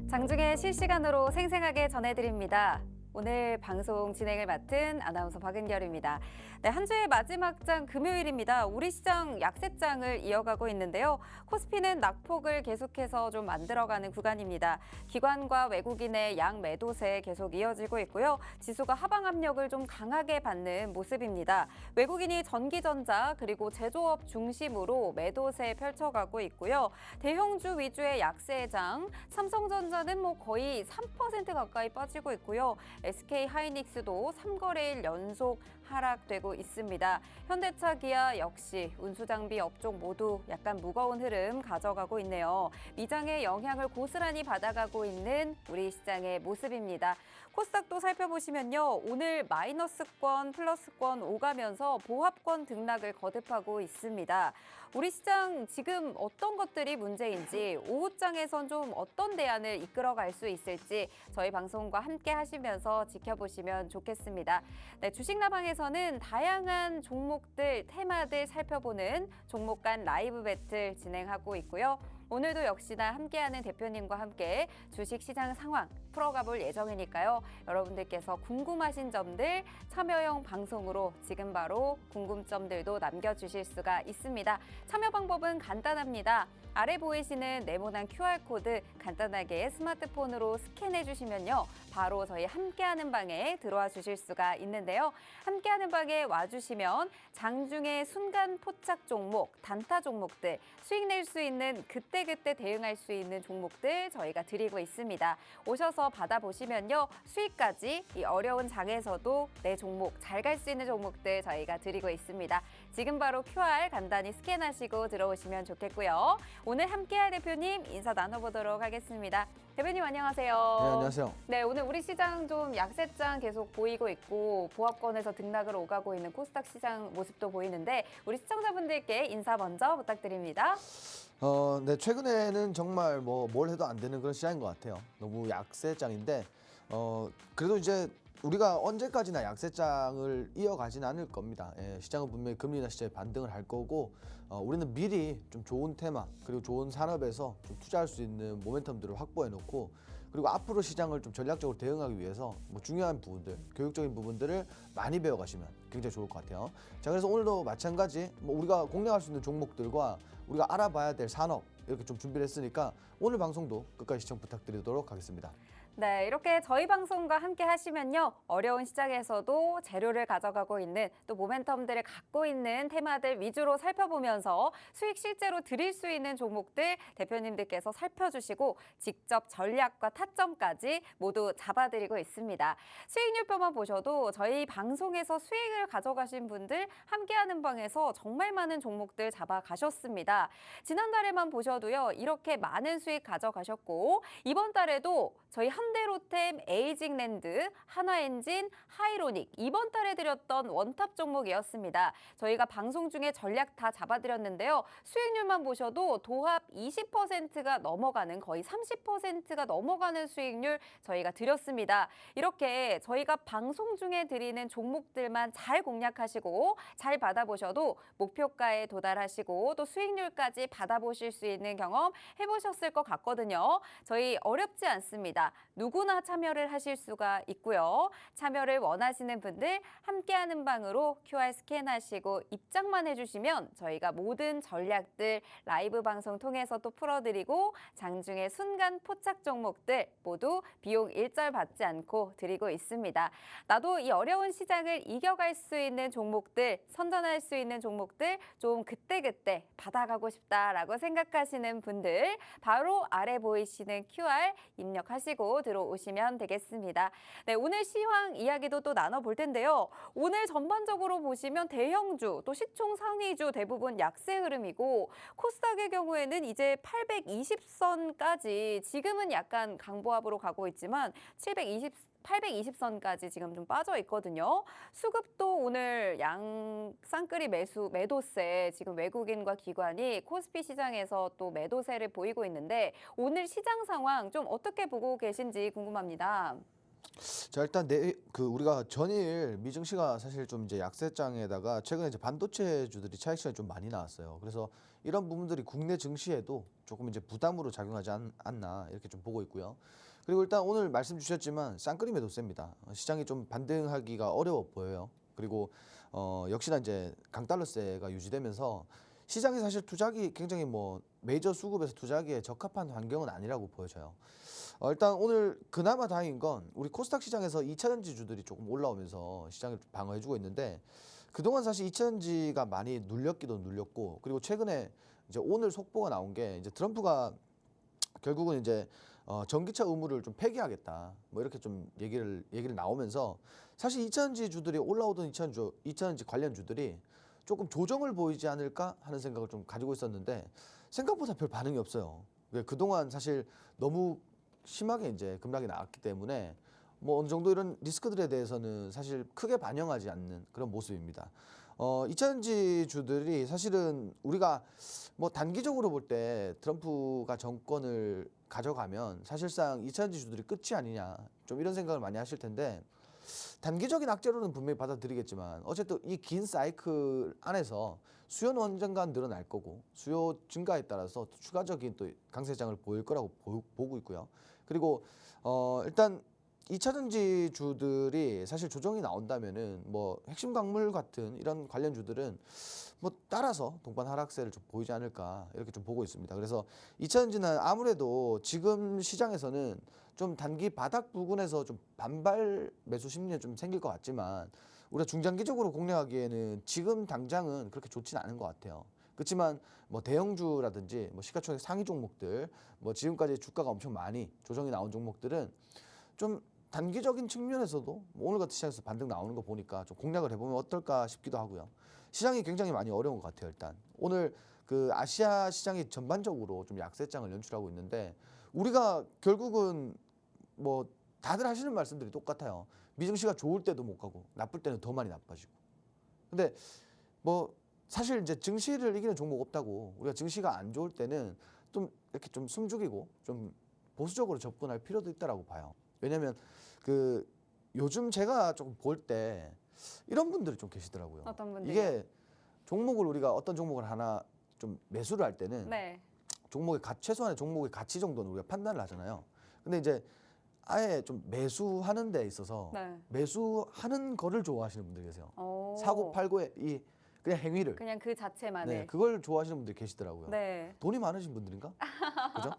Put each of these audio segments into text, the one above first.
장중에 실시간으로 생생하게 전해드립니다. 오늘 방송 진행을 맡은 아나운서 박은결입니다. 네, 한 주의 마지막 장 금요일입니다. 우리 시장 약세장을 이어가고 있는데요. 코스피는 낙폭을 계속해서 좀 만들어가는 구간입니다. 기관과 외국인의 양 매도세 계속 이어지고 있고요. 지수가 하방 압력을 좀 강하게 받는 모습입니다. 외국인이 전기전자 그리고 제조업 중심으로 매도세 펼쳐가고 있고요. 대형주 위주의 약세장, 삼성전자는 거의 3% 가까이 빠지고 있고요. SK하이닉스도 3거래일 연속 하락되고 있습니다. 현대차, 기아 역시 운수장비 업종 모두 약간 무거운 흐름 가져가고 있네요. 미장의 영향을 고스란히 받아가고 있는 우리 시장의 모습입니다. 코스닥도 살펴보시면요. 오늘 마이너스권, 플러스권 오가면서 보합권 등락을 거듭하고 있습니다. 우리 시장 지금 어떤 것들이 문제인지 오후장에선 좀 어떤 대안을 이끌어갈 수 있을지 저희 방송과 함께 하시면서 지켜보시면 좋겠습니다. 네, 주식나방에서는 다양한 종목들, 테마들 살펴보는 종목 간 라이브 배틀 진행하고 있고요. 오늘도 역시나 함께하는 대표님과 함께 주식시장 상황 풀어가 볼 예정이니까요. 여러분들께서 궁금하신 점들 참여형 방송으로 지금 바로 궁금점들도 남겨주실 수가 있습니다. 참여 방법은 간단합니다. 아래 보이시는 네모난 QR코드 간단하게 스마트폰으로 스캔해 주시면요. 바로 저희 함께하는 방에 들어와 주실 수가 있는데요. 함께하는 방에 와주시면 장중의 순간 포착 종목, 단타 종목들, 수익 낼 수 있는 그때그때 대응할 수 있는 종목들 저희가 드리고 있습니다. 오셔서 받아보시면요. 수익까지 이 어려운 장에서도 내 종목, 잘 갈 수 있는 종목들 저희가 드리고 있습니다. 지금 바로 QR 간단히 스캔하시고 들어오시면 좋겠고요. 오늘 함께할 대표님 인사 나눠보도록 하겠습니다. 대표님 안녕하세요. 네, 안녕하세요. 네, 오늘 우리 시장 좀 약세장 계속 보이고 있고 보합권에서 등락을 오가고 있는 코스닥 시장 모습도 보이는데 우리 시청자분들께 인사 먼저 부탁드립니다. 네, 최근에는 정말 뭘 해도 안 되는 그런 시장인 것 같아요. 너무 약세장인데 그래도 이제 우리가 언제까지나 약세장을 이어가진 않을 겁니다. 예, 시장은 분명히 금리나 시장에 반등을 할 거고 우리는 미리 좀 좋은 테마 그리고 좋은 산업에서 좀 투자할 수 있는 모멘텀들을 확보해 놓고 그리고 앞으로 시장을 좀 전략적으로 대응하기 위해서 중요한 부분들, 교육적인 부분들을 많이 배워가시면 굉장히 좋을 것 같아요. 자, 그래서 오늘도 마찬가지 우리가 공략할 수 있는 종목들과 우리가 알아봐야 될 산업 이렇게 좀 준비를 했으니까 오늘 방송도 끝까지 시청 부탁드리도록 하겠습니다. 네, 이렇게 저희 방송과 함께 하시면요. 어려운 시장에서도 재료를 가져가고 있는 또 모멘텀들을 갖고 있는 테마들 위주로 살펴보면서 수익 실제로 드릴 수 있는 종목들 대표님들께서 살펴주시고 직접 전략과 타점까지 모두 잡아드리고 있습니다. 수익률표만 보셔도 저희 방송에서 수익을 가져가신 분들 함께하는 방에서 정말 많은 종목들 잡아가셨습니다. 지난달에만 보셔도요. 이렇게 많은 수익 가져가셨고 이번 달에도 저희 현대로템, 에이징랜드, 하나엔진, 하이로닉 이번 달에 드렸던 원탑 종목이었습니다. 저희가 방송 중에 전략 다 잡아드렸는데요. 수익률만 보셔도 도합 20%가 넘어가는 거의 30%가 넘어가는 수익률 저희가 드렸습니다. 이렇게 저희가 방송 중에 드리는 종목들만 잘 공략하시고 잘 받아보셔도 목표가에 도달하시고 또 수익률까지 받아보실 수 있는 경험 해보셨을 것 같거든요. 저희 어렵지 않습니다. 누구나 참여를 하실 수가 있고요. 참여를 원하시는 분들 함께하는 방으로 QR 스캔하시고 입장만 해주시면 저희가 모든 전략들 라이브 방송 통해서 또 풀어드리고 장중에 순간 포착 종목들 모두 비용 일절 받지 않고 드리고 있습니다. 나도 이 어려운 시장을 이겨갈 수 있는 종목들, 선전할 수 있는 종목들 좀 그때그때 받아가고 싶다라고 생각하시는 분들 바로 아래 보이시는 QR 입력하시고 들어오시면 되겠습니다. 네, 오늘 시황 이야기도 또 나눠볼 텐데요. 오늘 전반적으로 보시면 대형주 또 시총 상위주 대부분 약세 흐름이고 코스닥의 경우에는 이제 820선까지 지금은 약간 강보합으로 가고 있지만 820선까지 지금 좀 빠져 있거든요. 수급도 오늘 쌍끌이 매도세 지금 외국인과 기관이 코스피 시장에서 또 매도세를 보이고 있는데 오늘 시장 상황 좀 어떻게 보고 계신지 궁금합니다. 자, 일단 우리가 전일 미증시가 사실 좀 이제 약세장에다가 최근에 이제 반도체주들이 차익 시간이 좀 많이 나왔어요. 그래서 이런 부분들이 국내 증시에도 조금 이제 부담으로 작용하지 않나 이렇게 좀 보고 있고요. 그리고 일단 오늘 말씀 주셨지만 쌍끌이 매도세입니다. 시장이 좀 반등하기가 어려워 보여요. 그리고 역시나 이제 강달러세가 유지되면서 시장이 사실 투자하기 굉장히 뭐 메이저 수급에서 투자하기에 적합한 환경은 아니라고 보여져요. 일단 오늘 그나마 다행인 건 우리 코스닥 시장에서 2차전지주들이 조금 올라오면서 시장을 좀 방어해주고 있는데 그동안 사실 2차전지가 많이 눌렸기도 눌렸고 그리고 최근에 이제 오늘 속보가 나온 게 이제 트럼프가 결국은 이제 전기차 의무를 좀 폐기하겠다 뭐 이렇게 좀 얘기를 나오면서 사실 2차전지 주들이 올라오던 2차전지 관련 주들이 조금 조정을 보이지 않을까 하는 생각을 좀 가지고 있었는데 생각보다 별 반응이 없어요. 그동안 사실 너무 심하게 이제 급락이 나왔기 때문에 뭐 어느 정도 이런 리스크들에 대해서는 사실 크게 반영하지 않는 그런 모습입니다. 2차전지 주들이 사실은 우리가 뭐 단기적으로 볼 때 트럼프가 정권을 가져가면 사실상 2차전지 주들이 끝이 아니냐 좀 이런 생각을 많이 하실 텐데 단기적인 악재로는 분명히 받아들이겠지만 어쨌든 이 긴 사이클 안에서 수요는 언젠간 늘어날 거고 수요 증가에 따라서 또 추가적인 또 강세장을 보일 거라고 보고 있고요. 그리고 일단 2차전지 주들이 사실 조정이 나온다면은 뭐 핵심 광물 같은 이런 관련 주들은 뭐 따라서 동반 하락세를 좀 보이지 않을까 이렇게 좀 보고 있습니다. 그래서 2차전지는 아무래도 지금 시장에서는 좀 단기 바닥 부근에서 좀 반발 매수 심리는 좀 생길 것 같지만 우리가 중장기적으로 공략하기에는 지금 당장은 그렇게 좋지는 않은 것 같아요. 그렇지만 뭐 대형주라든지 뭐 시가총액 상위 종목들 뭐 지금까지 주가가 엄청 많이 조정이 나온 종목들은 좀 단기적인 측면에서도 뭐 오늘 같은 시장에서 반등 나오는 거 보니까 좀 공략을 해보면 어떨까 싶기도 하고요. 시장이 굉장히 많이 어려운 것 같아요. 일단 오늘 그 아시아 시장이 전반적으로 좀 약세장을 연출하고 있는데 우리가 결국은 뭐 다들 하시는 말씀들이 똑같아요. 미증시가 좋을 때도 못 가고 나쁠 때는 더 많이 나빠지고. 근데 뭐 사실 이제 증시를 이기는 종목 없다고 우리가 증시가 안 좋을 때는 좀 이렇게 좀 숨죽이고 좀 보수적으로 접근할 필요도 있다라고 봐요. 왜냐하면 그 요즘 제가 조금 볼 때 이런 분들이 좀 계시더라고요. 어떤 분들이요? 이게 종목을 우리가 어떤 종목을 하나 좀 매수를 할 때는 네. 최소한의 종목의 가치 정도는 우리가 판단을 하잖아요. 근데 이제 아예 좀 매수하는 데 있어서 네. 매수하는 거를 좋아하시는 분들이 계세요. 오. 사고 팔고의 이 그냥 행위를 그냥 그 자체만의. 네, 그걸 좋아하시는 분들이 계시더라고요. 네. 돈이 많으신 분들인가? 그죠?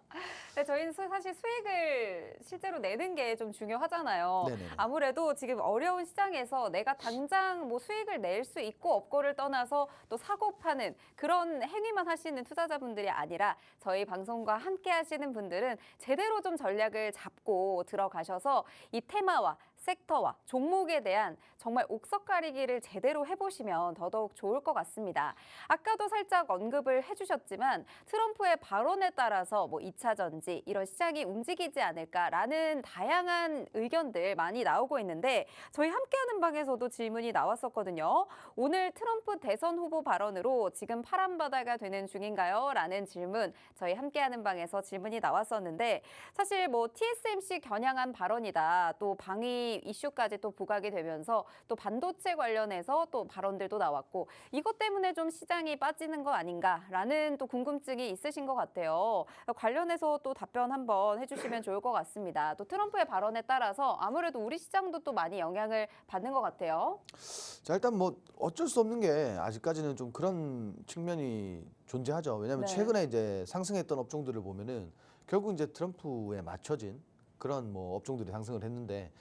네, 저희는 사실 수익을 실제로 내는 게 좀 중요하잖아요. 네네네. 아무래도 지금 어려운 시장에서 내가 당장 뭐 수익을 낼 수 있고 없고를 떠나서 또 사고 파는 그런 행위만 하시는 투자자분들이 아니라 저희 방송과 함께 하시는 분들은 제대로 좀 전략을 잡고 들어가셔서 이 테마와 섹터와 종목에 대한 정말 옥석 가리기를 제대로 해보시면 더더욱 좋을 것 같습니다. 아까도 살짝 언급을 해주셨지만 트럼프의 발언에 따라서 뭐 2차 전지 이런 시장이 움직이지 않을까라는 다양한 의견들 많이 나오고 있는데 저희 함께하는 방에서도 질문이 나왔었거든요. 오늘 트럼프 대선 후보 발언으로 지금 파란 바다가 되는 중인가요? 라는 질문 저희 함께하는 방에서 질문이 나왔었는데 사실 뭐 TSMC 겨냥한 발언이다. 또 방위 이슈까지 또 부각이 되면서 또 반도체 관련해서 또 발언들도 나왔고 이것 때문에 좀 시장이 빠지는 거 아닌가라는 또 궁금증이 있으신 것 같아요. 관련해서 또 답변 한번 해주시면 좋을 것 같습니다. 또 트럼프의 발언에 따라서 아무래도 우리 시장도 또 많이 영향을 받는 것 같아요. 자, 일단 뭐 어쩔 수 없는 게 아직까지는 좀 그런 측면이 존재하죠. 왜냐하면 네. 최근에 이제 상승했던 업종들을 보면은 결국 이제 트럼프에 맞춰진 그런 뭐 업종들이 상승을 했는데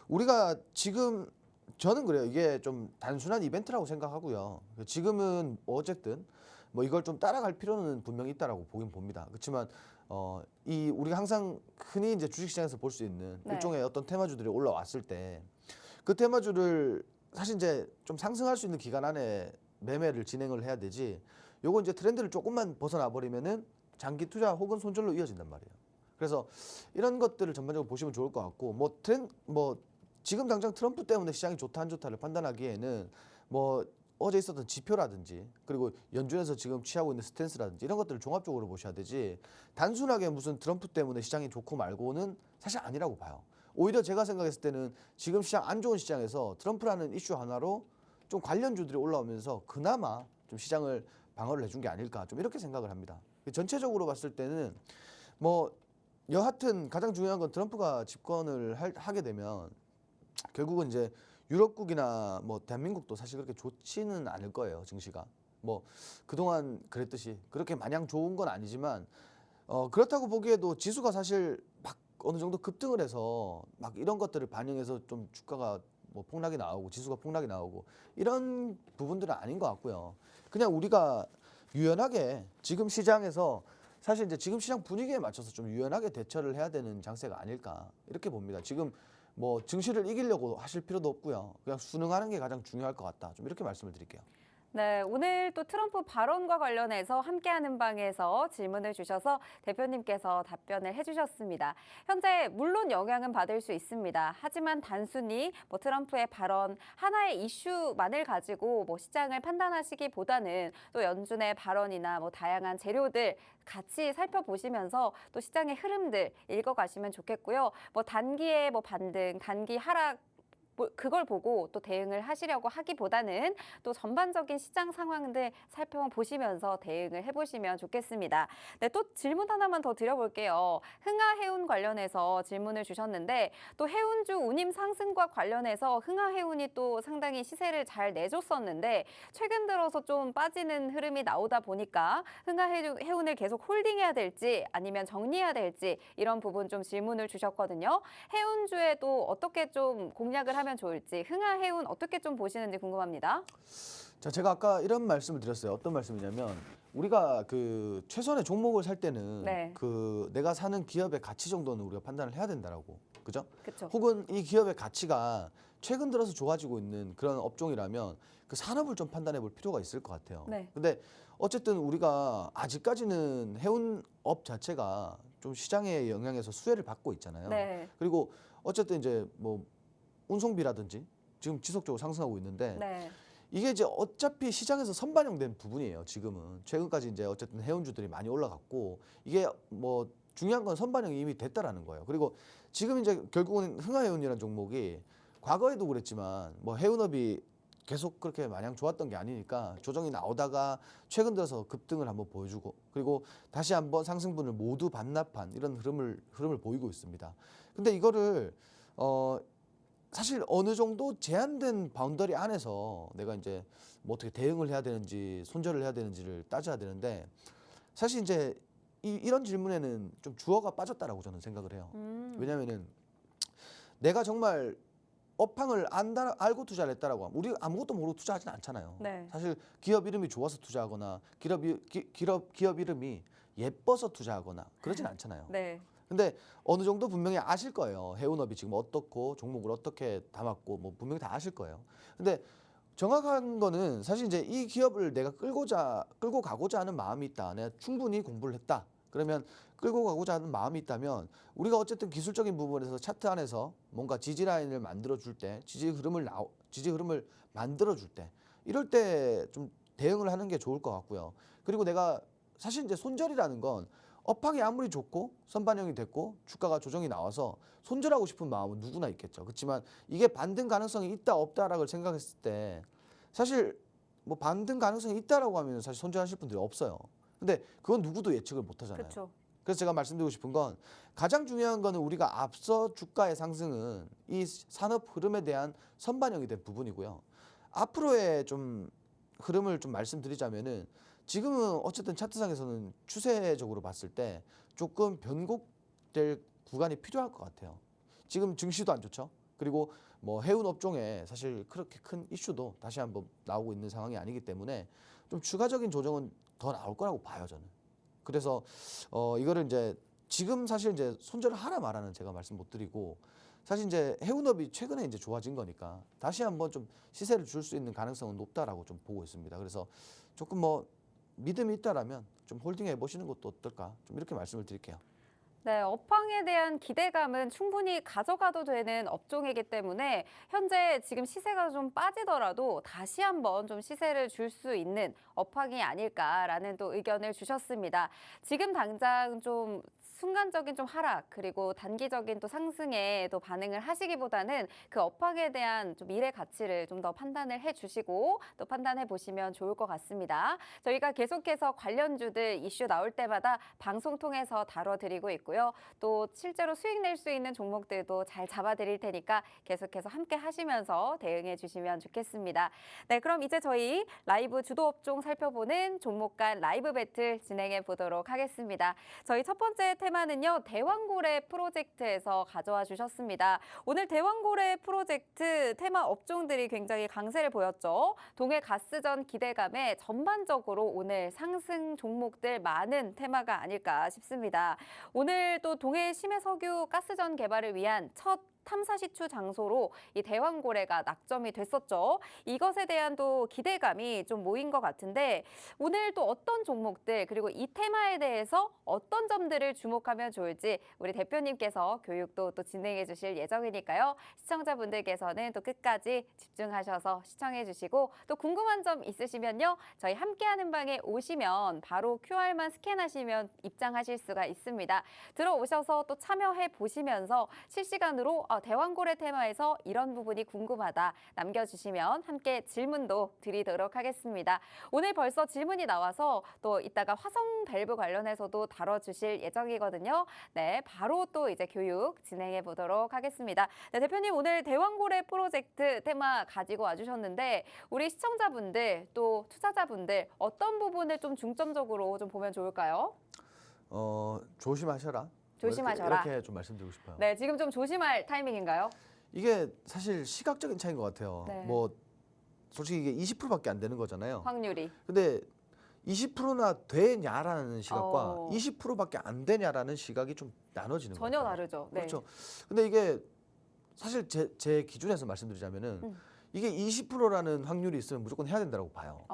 우리가 지금 저는 그래요. 이게 좀 단순한 이벤트라고 생각하고요. 지금은 어쨌든 뭐 이걸 좀 따라갈 필요는 분명히 있다라고 보긴 봅니다. 그렇지만 이 우리가 항상 흔히 이제 주식시장에서 볼 수 있는 네. 일종의 어떤 테마주들이 올라왔을 때 그 테마주를 사실 이제 좀 상승할 수 있는 기간 안에 매매를 진행을 해야 되지. 요거 이제 트렌드를 조금만 벗어나 버리면은 장기 투자 혹은 손절로 이어진단 말이에요. 그래서 이런 것들을 전반적으로 보시면 좋을 것 같고 뭐 지금 당장 트럼프 때문에 시장이 좋다 안 좋다를 판단하기에는 뭐 어제 있었던 지표라든지 그리고 연준에서 지금 취하고 있는 스탠스라든지 이런 것들을 종합적으로 보셔야 되지 단순하게 무슨 트럼프 때문에 시장이 좋고 말고는 사실 아니라고 봐요. 오히려 제가 생각했을 때는 지금 시장 안 좋은 시장에서 트럼프라는 이슈 하나로 좀 관련주들이 올라오면서 그나마 좀 시장을 방어를 해준 게 아닐까 좀 이렇게 생각을 합니다. 전체적으로 봤을 때는 뭐 여하튼 가장 중요한 건 트럼프가 집권을 하게 되면 결국은 이제 유럽국이나 뭐 대한민국도 사실 그렇게 좋지는 않을 거예요, 증시가. 뭐 그동안 그랬듯이 그렇게 마냥 좋은 건 아니지만 그렇다고 보기에도 지수가 사실 막 어느 정도 급등을 해서 막 이런 것들을 반영해서 좀 주가가 뭐 폭락이 나오고 지수가 폭락이 나오고 이런 부분들은 아닌 것 같고요. 그냥 우리가 유연하게 지금 시장에서 사실 이제 지금 시장 분위기에 맞춰서 좀 유연하게 대처를 해야 되는 장세가 아닐까 이렇게 봅니다. 지금 뭐 증시를 이기려고 하실 필요도 없고요. 그냥 순응하는 게 가장 중요할 것 같다. 좀 이렇게 말씀을 드릴게요. 네, 오늘 또 트럼프 발언과 관련해서 함께하는 방에서 질문을 주셔서 대표님께서 답변을 해주셨습니다. 현재 물론 영향은 받을 수 있습니다. 하지만 단순히 뭐 트럼프의 발언 하나의 이슈만을 가지고 뭐 시장을 판단하시기보다는 또 연준의 발언이나 뭐 다양한 재료들 같이 살펴보시면서 또 시장의 흐름들 읽어가시면 좋겠고요. 뭐 단기의 뭐 반등, 단기 하락 그걸 보고 또 대응을 하시려고 하기보다는 또 전반적인 시장 상황들 살펴보시면서 대응을 해보시면 좋겠습니다. 네, 또 질문 하나만 더 드려볼게요. 흥하해운 관련해서 질문을 주셨는데 또 해운주 운임 상승과 관련해서 흥하해운이 또 상당히 시세를 잘 내줬었는데 최근 들어서 좀 빠지는 흐름이 나오다 보니까 흥하해운을 계속 홀딩해야 될지 아니면 정리해야 될지 이런 부분 좀 질문을 주셨거든요. 해운주에 또 어떻게 좀 공략을 하면 좋을지 흥하해운 어떻게 좀 보시는지 궁금합니다. 자, 제가 아까 이런 말씀을 드렸어요. 어떤 말씀이냐면 우리가 그 최선의 종목을 살 때는 네. 그 내가 사는 기업의 가치 정도는 우리가 판단을 해야 된다라고. 그죠? 그렇죠. 혹은 이 기업의 가치가 최근 들어서 좋아지고 있는 그런 업종이라면 그 산업을 좀 판단해 볼 필요가 있을 것 같아요. 네. 근데 어쨌든 우리가 아직까지는 해운업 자체가 좀 시장의 영향에서 수혜를 받고 있잖아요. 네. 그리고 어쨌든 이제 뭐 운송비라든지 지금 지속적으로 상승하고 있는데 네. 이게 이제 어차피 시장에서 선반영된 부분이에요. 지금은 최근까지 이제 어쨌든 해운주들이 많이 올라갔고 이게 뭐 중요한 건 선반영이 이미 됐다라는 거예요. 그리고 지금 이제 결국은 흥하해운이라는 종목이 과거에도 그랬지만 뭐 해운업이 계속 그렇게 마냥 좋았던 게 아니니까 조정이 나오다가 최근 들어서 급등을 한번 보여주고 그리고 다시 한번 상승분을 모두 반납한 이런 흐름을 보이고 있습니다. 근데 이거를 사실 어느 정도 제한된 바운더리 안에서 내가 이제 뭐 어떻게 대응을 해야 되는지 손절을 해야 되는지를 따져야 되는데 사실 이제 이런 질문에는 좀 주어가 빠졌다라고 저는 생각을 해요. 왜냐면은 내가 정말 업황을 알고 투자를 했다라고 하면 우리 아무것도 모르고 투자하진 않잖아요. 네. 사실 기업 이름이 좋아서 투자하거나 기업 이름이 예뻐서 투자하거나 그러진 않잖아요. 네. 근데 어느 정도 분명히 아실 거예요. 해운업이 지금 어떻고 종목을 어떻게 담았고 뭐 분명히 다 아실 거예요. 근데 정확한 거는 사실 이제 이 기업을 내가 끌고 가고자 하는 마음이 있다. 내가 충분히 공부를 했다. 그러면 끌고 가고자 하는 마음이 있다면 우리가 어쨌든 기술적인 부분에서 차트 안에서 뭔가 지지 라인을 만들어 줄 때, 지지 흐름을 만들어 줄 때 이럴 때 좀 대응을 하는 게 좋을 것 같고요. 그리고 내가 사실 이제 손절이라는 건 업황이 아무리 좋고 선반영이 됐고 주가가 조정이 나와서 손절하고 싶은 마음은 누구나 있겠죠. 그렇지만 이게 반등 가능성이 있다 없다라고 생각했을 때 사실 뭐 반등 가능성이 있다라고 하면 사실 손절하실 분들이 없어요. 근데 그건 누구도 예측을 못 하잖아요. 그렇죠. 그래서 제가 말씀드리고 싶은 건 가장 중요한 거는 우리가 앞서 주가의 상승은 이 산업 흐름에 대한 선반영이 된 부분이고요. 앞으로의 좀 흐름을 좀 말씀드리자면은 지금은 어쨌든 차트상에서는 추세적으로 봤을 때 조금 변곡될 구간이 필요할 것 같아요. 지금 증시도 안 좋죠. 그리고 뭐 해운 업종에 사실 그렇게 큰 이슈도 다시 한번 나오고 있는 상황이 아니기 때문에 좀 추가적인 조정은 더 나올 거라고 봐요, 저는. 그래서 이거를 이제 지금 사실 이제 손절을 하라 말하는 제가 말씀 못 드리고 사실 이제 해운업이 최근에 이제 좋아진 거니까 다시 한번 좀 시세를 줄 수 있는 가능성은 높다라고 좀 보고 있습니다. 그래서 조금 뭐 믿음이 있다라면 좀 홀딩해 보시는 것도 어떨까 좀 이렇게 말씀을 드릴게요. 네, 업황에 대한 기대감은 충분히 가져가도 되는 업종이기 때문에 현재 지금 시세가 좀 빠지더라도 다시 한번 좀 시세를 줄 수 있는 업황이 아닐까라는 또 의견을 주셨습니다. 지금 당장 좀 순간적인 좀 하락 그리고 단기적인 또 상승에 또 반응을 하시기보다는 그 업황에 대한 좀 미래 가치를 좀 더 판단을 해주시고 또 판단해 보시면 좋을 것 같습니다. 저희가 계속해서 관련주들 이슈 나올 때마다 방송 통해서 다뤄드리고 있고요. 또 실제로 수익 낼 수 있는 종목들도 잘 잡아드릴 테니까 계속해서 함께 하시면서 대응해 주시면 좋겠습니다. 네, 그럼 이제 저희 라이브 주도 업종 살펴보는 종목 간 라이브 배틀 진행해 보도록 하겠습니다. 저희 첫 번째 테마는요, 대왕고래 프로젝트에서 가져와 주셨습니다. 오늘 대왕고래 프로젝트 테마 업종들이 굉장히 강세를 보였죠. 동해 가스전 기대감에 전반적으로 오늘 상승 종목들 많은 테마가 아닐까 싶습니다. 오늘 또 동해 심해석유 가스전 개발을 위한 첫 탐사 시추 장소로 이 대왕고래가 낙점이 됐었죠. 이것에 대한 또 기대감이 좀 모인 것 같은데 오늘 또 어떤 종목들 그리고 이 테마에 대해서 어떤 점들을 주목하면 좋을지 우리 대표님께서 교육도 또 진행해 주실 예정이니까요. 시청자분들께서는 또 끝까지 집중하셔서 시청해 주시고 또 궁금한 점 있으시면요. 저희 함께하는 방에 오시면 바로 QR만 스캔하시면 입장하실 수가 있습니다. 들어오셔서 또 참여해 보시면서 실시간으로 대왕고래 테마에서 이런 부분이 궁금하다 남겨주시면 함께 질문도 드리도록 하겠습니다. 오늘 벌써 질문이 나와서 또 이따가 화성 밸브 관련해서도 다뤄주실 예정이거든요. 네, 바로 또 이제 교육 진행해 보도록 하겠습니다. 네, 대표님 오늘 대왕고래 프로젝트 테마 가지고 와주셨는데 우리 시청자분들 또 투자자분들 어떤 부분을 좀 중점적으로 좀 보면 좋을까요? 조심하셔라. 조심하셔라. 이렇게 좀 말씀드리고 싶어요. 네, 지금 좀 조심할 타이밍인가요? 이게 사실 시각적인 차이인 것 같아요. 네. 뭐 솔직히 이게 20%밖에 안 되는 거잖아요. 확률이. 근데 20%나 되냐라는 시각과 어. 20%밖에 안 되냐라는 시각이 좀 나눠지는 거예요. 전혀 다르죠. 네. 그렇죠. 근데 이게 사실 제 기준에서 말씀드리자면은 이게 20%라는 확률이 있으면 무조건 해야 된다고 봐요.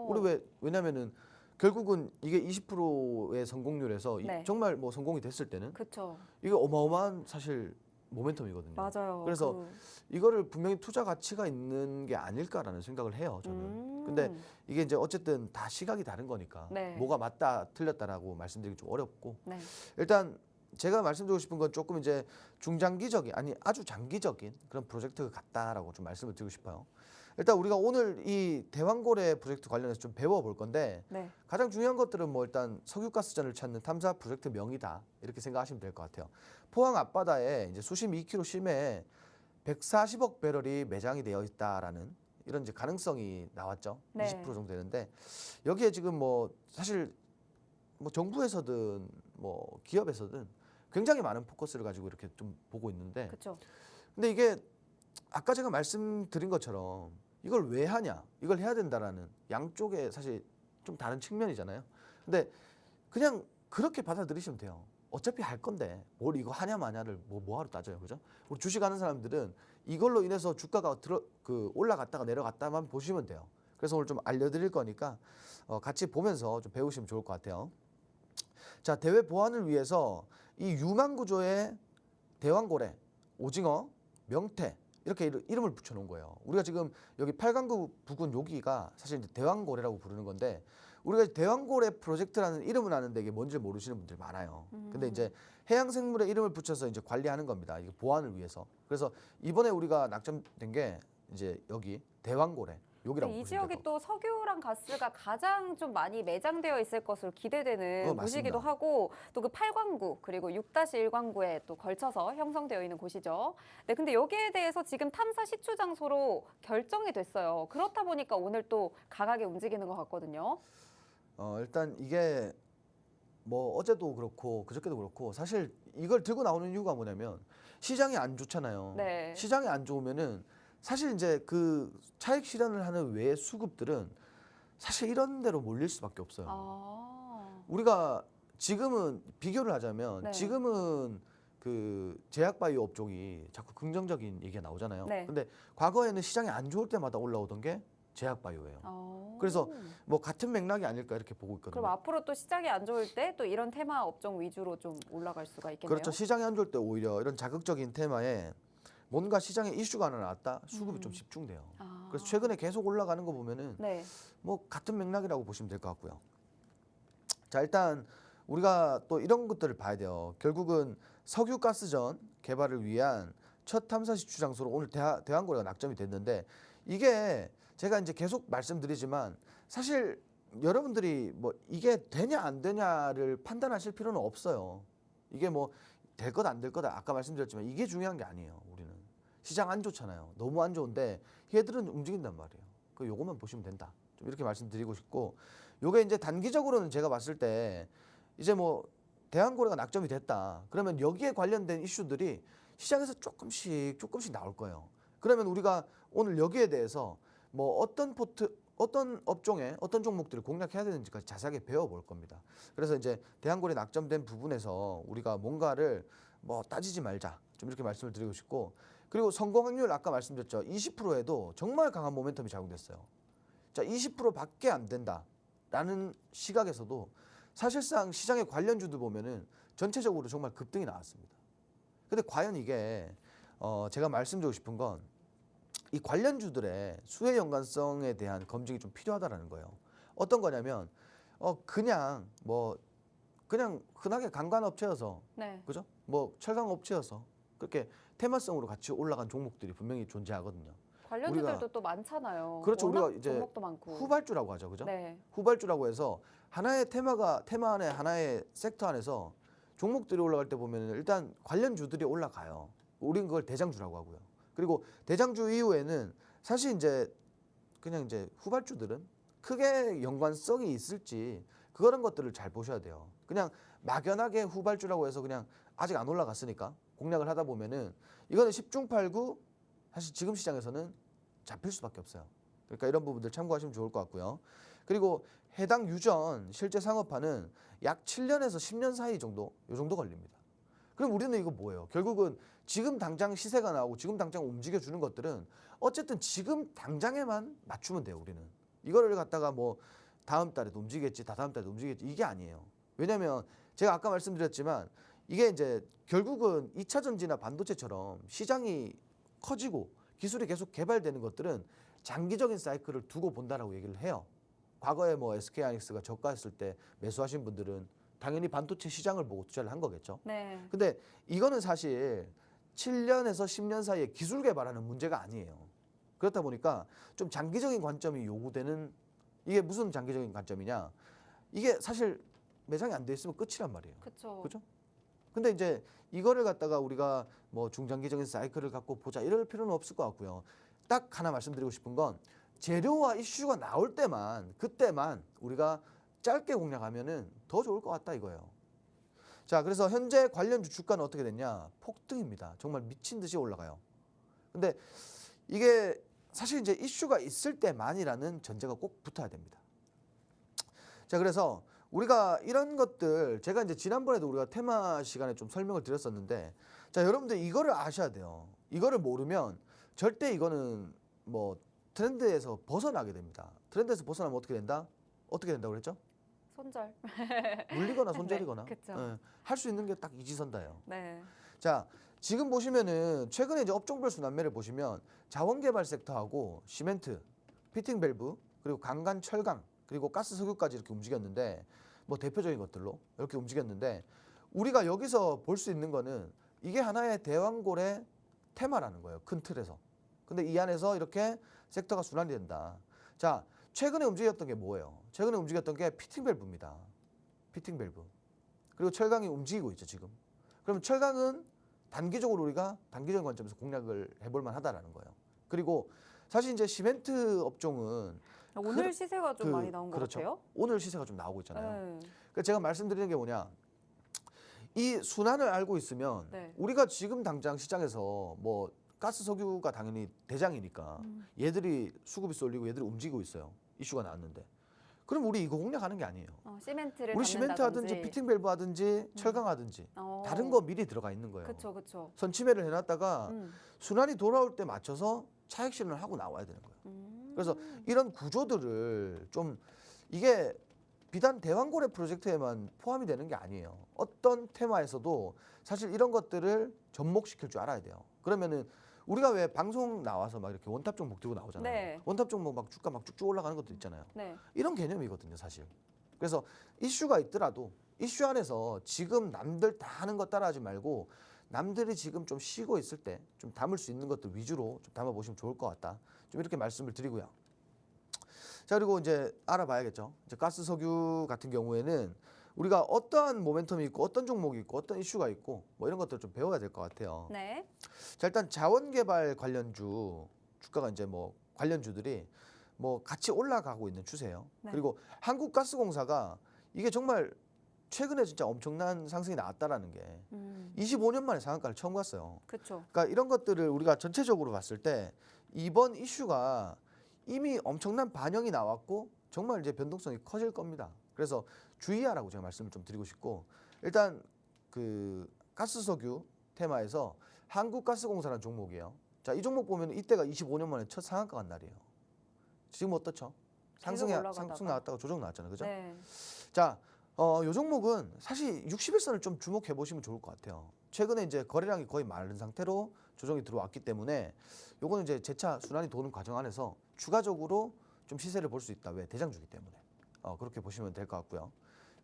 우리 왜냐면은 결국은 이게 20%의 성공률에서 네. 정말 뭐 성공이 됐을 때는 그렇죠. 이게 어마어마한 사실 모멘텀이거든요. 맞아요. 그래서 이거를 분명히 투자 가치가 있는 게 아닐까라는 생각을 해요, 저는. 근데 이게 이제 어쨌든 다 시각이 다른 거니까 네. 뭐가 맞다 틀렸다라고 말씀드리기 좀 어렵고 네. 일단 제가 말씀드리고 싶은 건 조금 이제 중장기적인 아니 아주 장기적인 그런 프로젝트 같다라고 좀 말씀을 드리고 싶어요. 일단 우리가 오늘 이 대왕고래 프로젝트 관련해서 좀 배워볼 건데 네. 가장 중요한 것들은 뭐 일단 석유가스전을 찾는 탐사 프로젝트 명이다 이렇게 생각하시면 될 것 같아요. 포항 앞바다에 이제 수심 2km 심해에 140억 배럴이 매장이 되어 있다라는 이런 이제 가능성이 나왔죠. 네. 20% 정도 되는데 여기에 지금 뭐 사실 뭐 정부에서든 뭐 기업에서든 굉장히 많은 포커스를 가지고 이렇게 좀 보고 있는데 그렇죠. 근데 이게 아까 제가 말씀드린 것처럼 이걸 왜 하냐 이걸 해야 된다라는 양쪽에 사실 좀 다른 측면이잖아요. 근데 그냥 그렇게 받아들이시면 돼요. 어차피 할 건데 뭘 이거 하냐 마냐를 뭐하러 따져요, 그죠? 우리 주식하는 사람들은 이걸로 인해서 주가가 올라갔다가 내려갔다만 보시면 돼요. 그래서 오늘 좀 알려드릴 거니까 같이 보면서 좀 배우시면 좋을 것 같아요. 자, 대외 보안을 위해서 이 유망 구조의 대왕고래, 오징어, 명태 이렇게 이름을 붙여놓은 거예요. 우리가 지금 여기 팔강구 부근 여기가 사실 이제 대왕고래라고 부르는 건데 우리가 대왕고래 프로젝트라는 이름은 아는데 이게 뭔지 모르시는 분들이 많아요. 근데 이제 해양생물의 이름을 붙여서 이제 관리하는 겁니다. 이게 보안을 위해서. 그래서 이번에 우리가 낙점된 게 이제 여기 대왕고래. 여기라고 이 보시면 지역이 돼요. 또 석유랑 가스가 가장 좀 많이 매장되어 있을 것으로 기대되는 맞습니다. 곳이기도 하고 또 그 8광구 그리고 6-1광구에 또 걸쳐서 형성되어 있는 곳이죠. 네, 근데 여기에 대해서 지금 탐사 시추 장소로 결정이 됐어요. 그렇다 보니까 오늘 또 강하게 움직이는 것 같거든요. 일단 이게 뭐 어제도 그렇고 그저께도 그렇고 사실 이걸 들고 나오는 이유가 뭐냐면 시장이 안 좋잖아요. 네. 시장이 안 좋으면은 사실 이제 그 차익 실현을 하는 외 수급들은 사실 이런 데로 몰릴 수밖에 없어요. 우리가 지금은 비교를 하자면 네. 지금은 그 제약바이오 업종이 자꾸 긍정적인 얘기가 나오잖아요. 네. 근데 과거에는 시장이 안 좋을 때마다 올라오던 게 제약바이오예요. 그래서 뭐 같은 맥락이 아닐까 이렇게 보고 있거든요. 그럼 앞으로 또 시장이 안 좋을 때 또 이런 테마 업종 위주로 좀 올라갈 수가 있겠네요. 그렇죠. 시장이 안 좋을 때 오히려 이런 자극적인 테마에 뭔가 시장에 이슈가 하나 나왔다. 수급이 좀 집중돼요. 그래서 최근에 계속 올라가는 거 보면은 네. 뭐 같은 맥락이라고 보시면 될 것 같고요. 자, 일단 우리가 또 이런 것들을 봐야 돼요. 결국은 석유 가스전 개발을 위한 첫 탐사 시추 장소로 오늘 대왕고래가 낙점이 됐는데 이게 제가 이제 계속 말씀드리지만 사실 여러분들이 뭐 이게 되냐 안 되냐를 판단하실 필요는 없어요. 이게 뭐 될 것 안 될 거다 아까 말씀드렸지만 이게 중요한 게 아니에요. 우리는 시장 안 좋잖아요. 너무 안 좋은데 얘들은 움직인단 말이에요. 그 요것만 보시면 된다. 좀 이렇게 말씀드리고 싶고 요게 이제 단기적으로는 제가 봤을 때 이제 뭐 대왕고래가 낙점이 됐다. 그러면 여기에 관련된 이슈들이 시장에서 조금씩 나올 거예요. 그러면 우리가 오늘 여기에 대해서 뭐 어떤 업종에 어떤 종목들을 공략해야 되는지까지 자세하게 배워볼 겁니다. 그래서 이제 대왕고래 낙점된 부분에서 우리가 뭔가를 뭐 따지지 말자. 좀 이렇게 말씀을 드리고 싶고 그리고 성공 확률 아까 말씀드렸죠. 20%에도 정말 강한 모멘텀이 작용됐어요. 자, 20%밖에 안 된다라는 시각에서도 사실상 시장의 관련주들 보면은 전체적으로 정말 급등이 나왔습니다. 근데 과연 이게 제가 말씀드리고 싶은 건 이 관련주들의 수혜 연관성에 대한 검증이 좀 필요하다라는 거예요. 어떤 거냐면 그냥 흔하게 관광업체여서 네. 그죠? 뭐 철강업체여서 그렇게 테마성으로 같이 올라간 종목들이 분명히 존재하거든요. 관련주들도 또 많잖아요. 그렇죠. 워낙 우리가 이제 종목도 많고. 후발주라고 하죠, 그죠? 네. 후발주라고 해서 하나의 테마 안에 하나의 섹터 안에서 종목들이 올라갈 때 보면 일단 관련주들이 올라가요. 우리는 그걸 대장주라고 하고요. 그리고 대장주 이후에는 사실 이제 그냥 이제 후발주들은 크게 연관성이 있을지 그런 것들을 잘 보셔야 돼요. 그냥 막연하게 후발주라고 해서 그냥 아직 안 올라갔으니까 공략을 하다 보면은 이거는 10중 8구 사실 지금 시장에서는 잡힐 수밖에 없어요. 그러니까 이런 부분들 참고하시면 좋을 것 같고요. 그리고 해당 유전 실제 상업화는 약 7년에서 10년 사이 정도, 요 정도 걸립니다. 그럼 우리는 이거 뭐예요? 결국은 지금 당장 시세가 나오고 지금 당장 움직여주는 것들은 어쨌든 지금 당장에만 맞추면 돼요. 우리는 이거를 갖다가 뭐 다음 달에도 움직이겠지, 다다음 달에도 움직이겠지 이게 아니에요. 왜냐하면 제가 아까 말씀드렸지만 이게 이제 결국은 2차 전지나 반도체처럼 시장이 커지고 기술이 계속 개발되는 것들은 장기적인 사이클을 두고 본다라고 얘기를 해요. 과거에 뭐 SK하이닉스가 저가했을 때 매수하신 분들은 당연히 반도체 시장을 보고 투자를 한 거겠죠. 네. 근데 이거는 사실 7년에서 10년 사이에 기술 개발하는 문제가 아니에요. 그렇다 보니까 좀 장기적인 관점이 요구되는 이게 무슨 장기적인 관점이냐? 이게 사실 매장이 안 돼 있으면 끝이란 말이에요. 그렇죠. 그죠? 근데 이제 이거를 갖다가 우리가 뭐 중장기적인 사이클을 갖고 보자 이럴 필요는 없을 것 같고요. 딱 하나 말씀드리고 싶은 건 재료와 이슈가 나올 때만 그때만 우리가 짧게 공략하면은 더 좋을 것 같다 이거예요. 자, 그래서 현재 관련주 주가는 어떻게 됐냐? 폭등입니다. 정말 미친 듯이 올라가요. 근데 이게 사실 이제 이슈가 있을 때만이라는 전제가 꼭 붙어야 됩니다. 자, 그래서 우리가 이런 것들 제가 이제 지난번에도 우리가 테마 시간에 좀 설명을 드렸었는데 자, 여러분들 이거를 아셔야 돼요. 이거를 모르면 절대 이거는 뭐 트렌드에서 벗어나게 됩니다. 트렌드에서 벗어나면 어떻게 된다? 어떻게 된다고 그랬죠? 손절. 물리거나 손절이거나 네, 그쵸. 할 수 있는 게 딱 이지선다예요. 네. 자, 지금 보시면은 최근에 이제 업종별 순환매를 보시면 자원개발 섹터하고 시멘트, 피팅 밸브, 그리고 강간 철강, 그리고 가스 석유까지 이렇게 움직였는데 뭐 대표적인 것들로 이렇게 움직였는데 우리가 여기서 볼 수 있는 거는 이게 하나의 대왕고래 테마라는 거예요. 큰 틀에서. 근데 이 안에서 이렇게 섹터가 순환이 된다. 자, 최근에 움직였던 게 뭐예요? 최근에 움직였던 게 피팅 밸브입니다. 피팅 밸브. 그리고 철강이 움직이고 있죠, 지금. 그러면 철강은 단기적으로 우리가 단기적인 관점에서 공략을 해볼 만하다라는 거예요. 그리고 사실 이제 시멘트 업종은 오늘 시세가 좀 많이 나온 것 그렇죠. 같아요. 오늘 시세가 좀 나오고 있잖아요. 네. 그러니까 제가 말씀드리는 게 뭐냐? 이 순환을 알고 있으면 네. 우리가 지금 당장 시장에서 뭐 가스 석유가 당연히 대장이니까 얘들이 수급이 쏠리고 얘들이 움직이고 있어요. 이슈가 나왔는데. 그럼 우리 이거 공략하는 게 아니에요. 시멘트를 우리 시멘트 하든지 피팅 밸브 하든지 철강 하든지 다른 거 미리 들어가 있는 거예요. 그렇죠, 그렇죠. 선취매를 해놨다가 순환이 돌아올 때 맞춰서 차익 실현을 하고 나와야 되는 거예요. 그래서 이런 구조들을 좀 이게 비단 대왕고래 프로젝트에만 포함이 되는 게 아니에요. 어떤 테마에서도 사실 이런 것들을 접목시킬 줄 알아야 돼요. 그러면은 우리가 왜 방송 나와서 막 이렇게 원탑 종목 들고 나오잖아요. 네. 원탑 종목 막 주가 막 쭉쭉 올라가는 것도 있잖아요. 네. 이런 개념이거든요, 사실. 그래서 이슈가 있더라도 이슈 안에서 지금 남들 다 하는 거 따라하지 말고 남들이 지금 좀 쉬고 있을 때 좀 담을 수 있는 것들 위주로 좀 담아보시면 좋을 것 같다. 좀 이렇게 말씀을 드리고요. 자, 그리고 이제 알아봐야겠죠. 이제 가스 석유 같은 경우에는 우리가 어떠한 모멘텀이 있고 어떤 종목이 있고 어떤 이슈가 있고 뭐 이런 것들 좀 배워야 될 것 같아요. 네. 자, 일단 자원개발 관련주 주가가 이제 뭐 관련주들이 뭐 같이 올라가고 있는 추세예요. 네. 그리고 한국가스공사가 이게 정말 최근에 진짜 엄청난 상승이 나왔다라는 게 25년 만에 상한가를 처음 갔어요. 그렇죠. 그러니까 이런 것들을 우리가 전체적으로 봤을 때 이번 이슈가 이미 엄청난 반영이 나왔고 정말 이제 변동성이 커질 겁니다. 그래서 주의하라고 제가 말씀을 좀 드리고 싶고 일단 그 가스석유 테마에서 한국가스공사라는 종목이에요. 자, 이 종목 보면 이때가 25년 만에 첫 상한가 간 날이에요. 지금 어떻죠? 계속 올라가다가. 상승 나왔다가 조정 나왔잖아요. 그죠? 네. 자, 요 종목은 사실 60일선을 좀 주목해 보시면 좋을 것 같아요. 최근에 이제 거래량이 거의 마른 상태로 조정이 들어왔기 때문에 요거는 이제 재차 순환이 도는 과정 안에서 추가적으로 좀 시세를 볼 수 있다. 왜? 대장주기 때문에. 그렇게 보시면 될 것 같고요.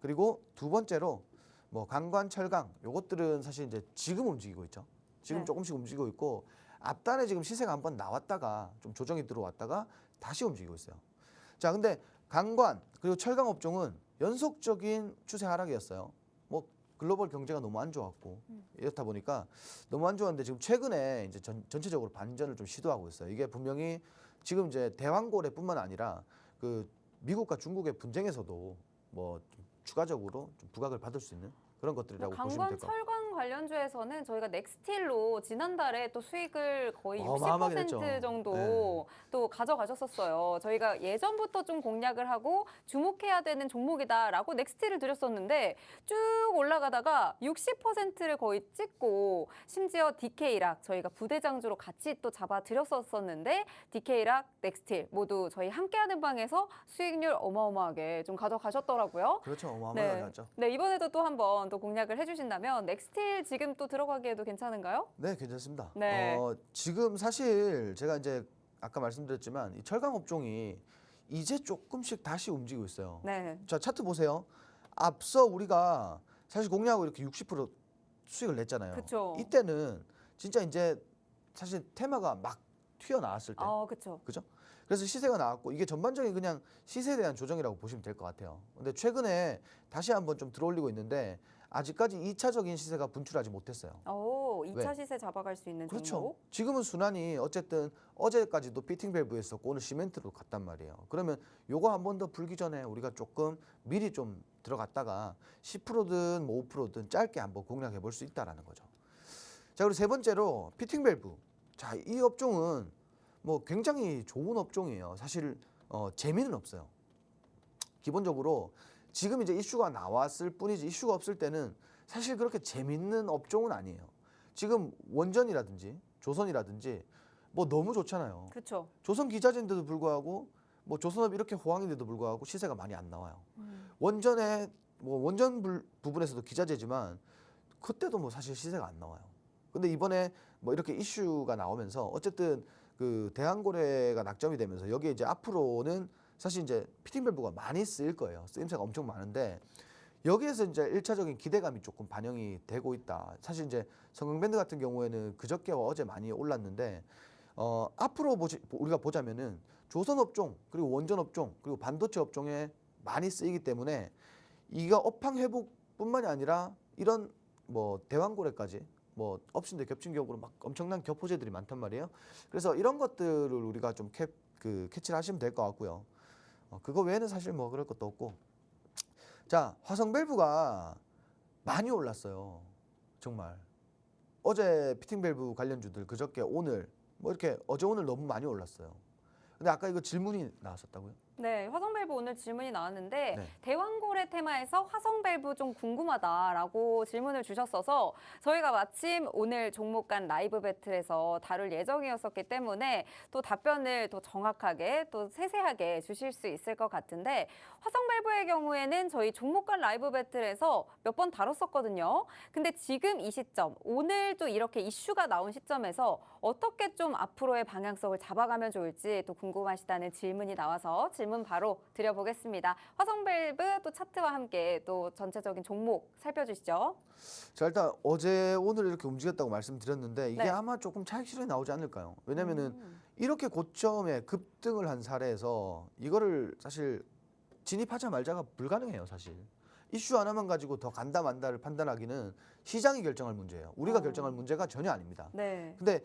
그리고 두 번째로 뭐 강관, 철강 요것들은 사실 이제 지금 움직이고 있죠. 지금 네. 조금씩 움직이고 있고 앞단에 지금 시세가 한번 나왔다가 좀 조정이 들어왔다가 다시 움직이고 있어요. 자, 근데 강관 그리고 철강 업종은 연속적인 추세 하락이었어요. 뭐 글로벌 경제가 너무 안 좋았고 이렇다 보니까 너무 안 좋았는데 지금 최근에 이제 전체적으로 반전을 좀 시도하고 있어요. 이게 분명히 지금 이제 대왕고래뿐만 아니라 그 미국과 중국의 분쟁에서도 뭐 좀 추가적으로 좀 부각을 받을 수 있는 그런 것들이라고 보시면 강관, 될 것 같아요. 철강 관련주에서는 저희가 넥스틸로 지난달에 또 수익을 거의 어마어마하게 60% 냈죠. 정도 네. 또 가져가셨었어요. 저희가 예전부터 좀 공략을 하고 주목해야 되는 종목이다라고 넥스틸을 드렸었는데 쭉 올라가다가 60%를 거의 찍고 심지어 DK락 저희가 부대장주로 같이 또 잡아드렸었는데 DK락, 넥스틸 모두 저희 함께하는 방에서 수익률 어마어마하게 좀 가져가셨더라고요. 그렇죠. 어마어마하게 하죠. 네, 이번에도 또 한번 또 공략을 해주신다면 넥스틸 지금 또 들어가기에도 괜찮은가요? 네, 괜찮습니다. 네. 지금 사실 제가 이제 아까 말씀드렸지만 이 철강 업종이 이제 조금씩 다시 움직이고 있어요. 네. 자, 차트 보세요. 앞서 우리가 사실 공략하고 이렇게 60% 수익을 냈잖아요. 그쵸. 이때는 진짜 이제 사실 테마가 막 튀어나왔을 때. 그쵸. 그죠? 그래서 시세가 나왔고 이게 전반적인 그냥 시세에 대한 조정이라고 보시면 될 것 같아요. 근데 최근에 다시 한번 좀 들어올리고 있는데 아직까지 2차적인 시세가 분출하지 못했어요. 2차 왜? 시세 잡아갈 수 있는 그렇죠. 종목. 지금은 순환이 어쨌든 어제까지도 피팅 밸브였었고 오늘 시멘트로 갔단 말이에요. 그러면 요거 한 번 더 불기 전에 우리가 조금 미리 좀 들어갔다가 10%든 뭐 5%든 짧게 한번 공략해 볼 수 있다라는 거죠. 자, 그리고 세 번째로 피팅 밸브. 자, 이 업종은 뭐 굉장히 좋은 업종이에요. 사실 재미는 없어요. 기본적으로 지금 이제 이슈가 나왔을 뿐이지 이슈가 없을 때는 사실 그렇게 재밌는 업종은 아니에요. 지금 원전이라든지 조선이라든지 뭐 너무 좋잖아요. 그쵸. 조선 기자재인데도 불구하고 뭐 조선업이 이렇게 호황인데도 불구하고 시세가 많이 안 나와요. 원전에 뭐 원전 부분에서도 기자재지만 그때도 뭐 사실 시세가 안 나와요. 근데 이번에 뭐 이렇게 이슈가 나오면서 어쨌든 그 대한고래가 낙점이 되면서 여기에 이제 앞으로는 사실 이제 피팅 밸브가 많이 쓰일 거예요. 쓰임새가 엄청 많은데 여기에서 이제 1차적인 기대감이 조금 반영이 되고 있다. 사실 이제 성강밴드 같은 경우에는 그저께와 어제 많이 올랐는데 앞으로 우리가 보자면은 조선 업종 그리고 원전 업종 그리고 반도체 업종에 많이 쓰이기 때문에 이가 업황 회복뿐만이 아니라 이런 뭐 대왕고래까지 뭐 업신들 겹친 경우로 막 엄청난 겹호재들이 많단 말이에요. 그래서 이런 것들을 우리가 좀 캐치를 하시면 될 것 같고요. 그거 외에는 사실 뭐 그럴 것도 없고. 자, 화성 밸브가 많이 올랐어요. 정말. 어제 피팅 밸브 관련주들 그저께 오늘 뭐 이렇게 어제 오늘 너무 많이 올랐어요. 근데 아까 이거 질문이 나왔었다고요? 네, 화성 밸브 오늘 질문이 나왔는데 네. 대왕고래 테마에서 화성 밸브 좀 궁금하다라고 질문을 주셨어서 저희가 마침 오늘 종목 간 라이브 배틀에서 다룰 예정이었었기 때문에 또 답변을 또 정확하게 또 세세하게 주실 수 있을 것 같은데 화성 밸브의 경우에는 저희 종목 간 라이브 배틀에서 몇 번 다뤘었거든요. 근데 지금 이 시점, 오늘 또 이렇게 이슈가 나온 시점에서 어떻게 좀 앞으로의 방향성을 잡아가면 좋을지 또 궁금하시다는 질문이 나와서 질문 질문 바로 드려보겠습니다. 화성밸브 또 차트와 함께 또 전체적인 종목 살펴주시죠. 자, 일단 어제 오늘 이렇게 움직였다고 말씀드렸는데 이게 네. 아마 조금 차익 실현이 나오지 않을까요? 왜냐면은 이렇게 고점에 급등을 한 사례에서 이거를 사실 진입하자 말자가 불가능해요, 사실. 이슈 하나만 가지고 더 간다 만다를 판단하기는 시장이 결정할 문제예요. 우리가 결정할 문제가 전혀 아닙니다. 네. 근데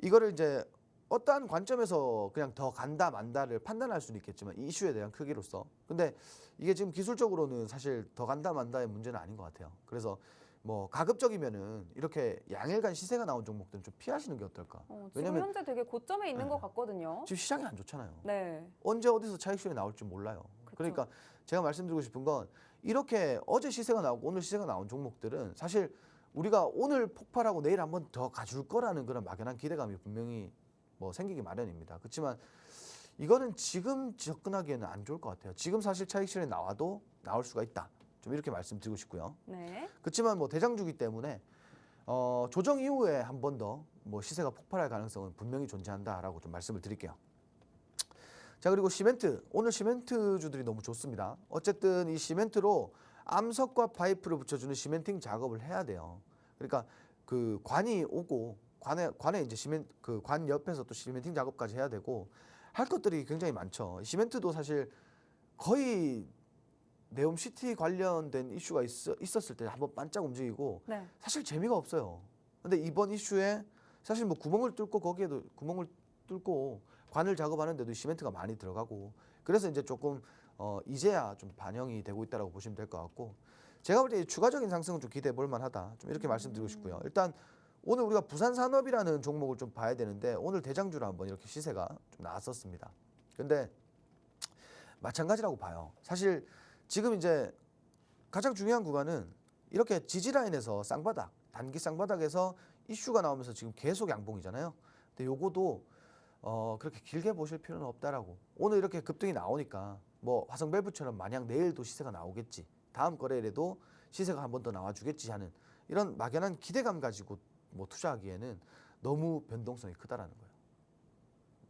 이거를 이제 어떠한 관점에서 그냥 더 간다 만다를 판단할 수는 있겠지만 이 이슈에 대한 크기로서. 근데 이게 지금 기술적으로는 사실 더 간다 만다의 문제는 아닌 것 같아요. 그래서 뭐 가급적이면은 이렇게 양일간 시세가 나온 종목들은 좀 피하시는 게 어떨까? 지금 왜냐면 현재 되게 고점에 있는 네. 것 같거든요. 지금 시장이 안 좋잖아요. 네. 언제 어디서 차익 실현이 나올지 몰라요. 그쵸. 그러니까 제가 말씀드리고 싶은 건 이렇게 어제 시세가 나오고 오늘 시세가 나온 종목들은 사실 우리가 오늘 폭발하고 내일 한번 더 가줄 거라는 그런 막연한 기대감이 분명히 뭐 생기기 마련입니다. 그렇지만 이거는 지금 접근하기에는 안 좋을 것 같아요. 지금 사실 차익 실현이 나와도 나올 수가 있다. 좀 이렇게 말씀드리고 싶고요. 네. 그렇지만 뭐 대장주기 때문에 조정 이후에 한 번 더 뭐 시세가 폭발할 가능성은 분명히 존재한다라고 좀 말씀을 드릴게요. 자, 그리고 시멘트. 오늘 시멘트주들이 너무 좋습니다. 어쨌든 이 시멘트로 암석과 파이프를 붙여주는 시멘팅 작업을 해야 돼요. 그러니까 그 관이 오고 관에 이제 그 관 옆에서 또 시멘팅 작업까지 해야 되고 할 것들이 굉장히 많죠. 시멘트도 사실 거의 네옴시티 관련된 이슈가 있었을 때 한번 반짝 움직이고 네. 사실 재미가 없어요. 근데 이번 이슈에 사실 뭐 구멍을 뚫고 거기에도 구멍을 뚫고 관을 작업하는데도 시멘트가 많이 들어가고 그래서 이제 조금 이제야 좀 반영이 되고 있다라고 보시면 될 것 같고 제가 볼 때 추가적인 상승은 좀 기대해 볼 만하다. 좀 이렇게 말씀드리고 싶고요. 일단 오늘 우리가 부산산업이라는 종목을 좀 봐야 되는데 오늘 대장주로 한번 이렇게 시세가 좀 나왔었습니다. 근데 마찬가지라고 봐요. 사실 지금 이제 가장 중요한 구간은 이렇게 지지라인에서 쌍바닥, 단기 쌍바닥에서 이슈가 나오면서 지금 계속 양봉이잖아요. 근데 요거도 그렇게 길게 보실 필요는 없다라고. 오늘 이렇게 급등이 나오니까 뭐 화성밸브처럼 마냥 내일도 시세가 나오겠지. 다음 거래일에도 시세가 한 번 더 나와주겠지 하는 이런 막연한 기대감 가지고 뭐 투자하기에는 너무 변동성이 크다라는 거예요.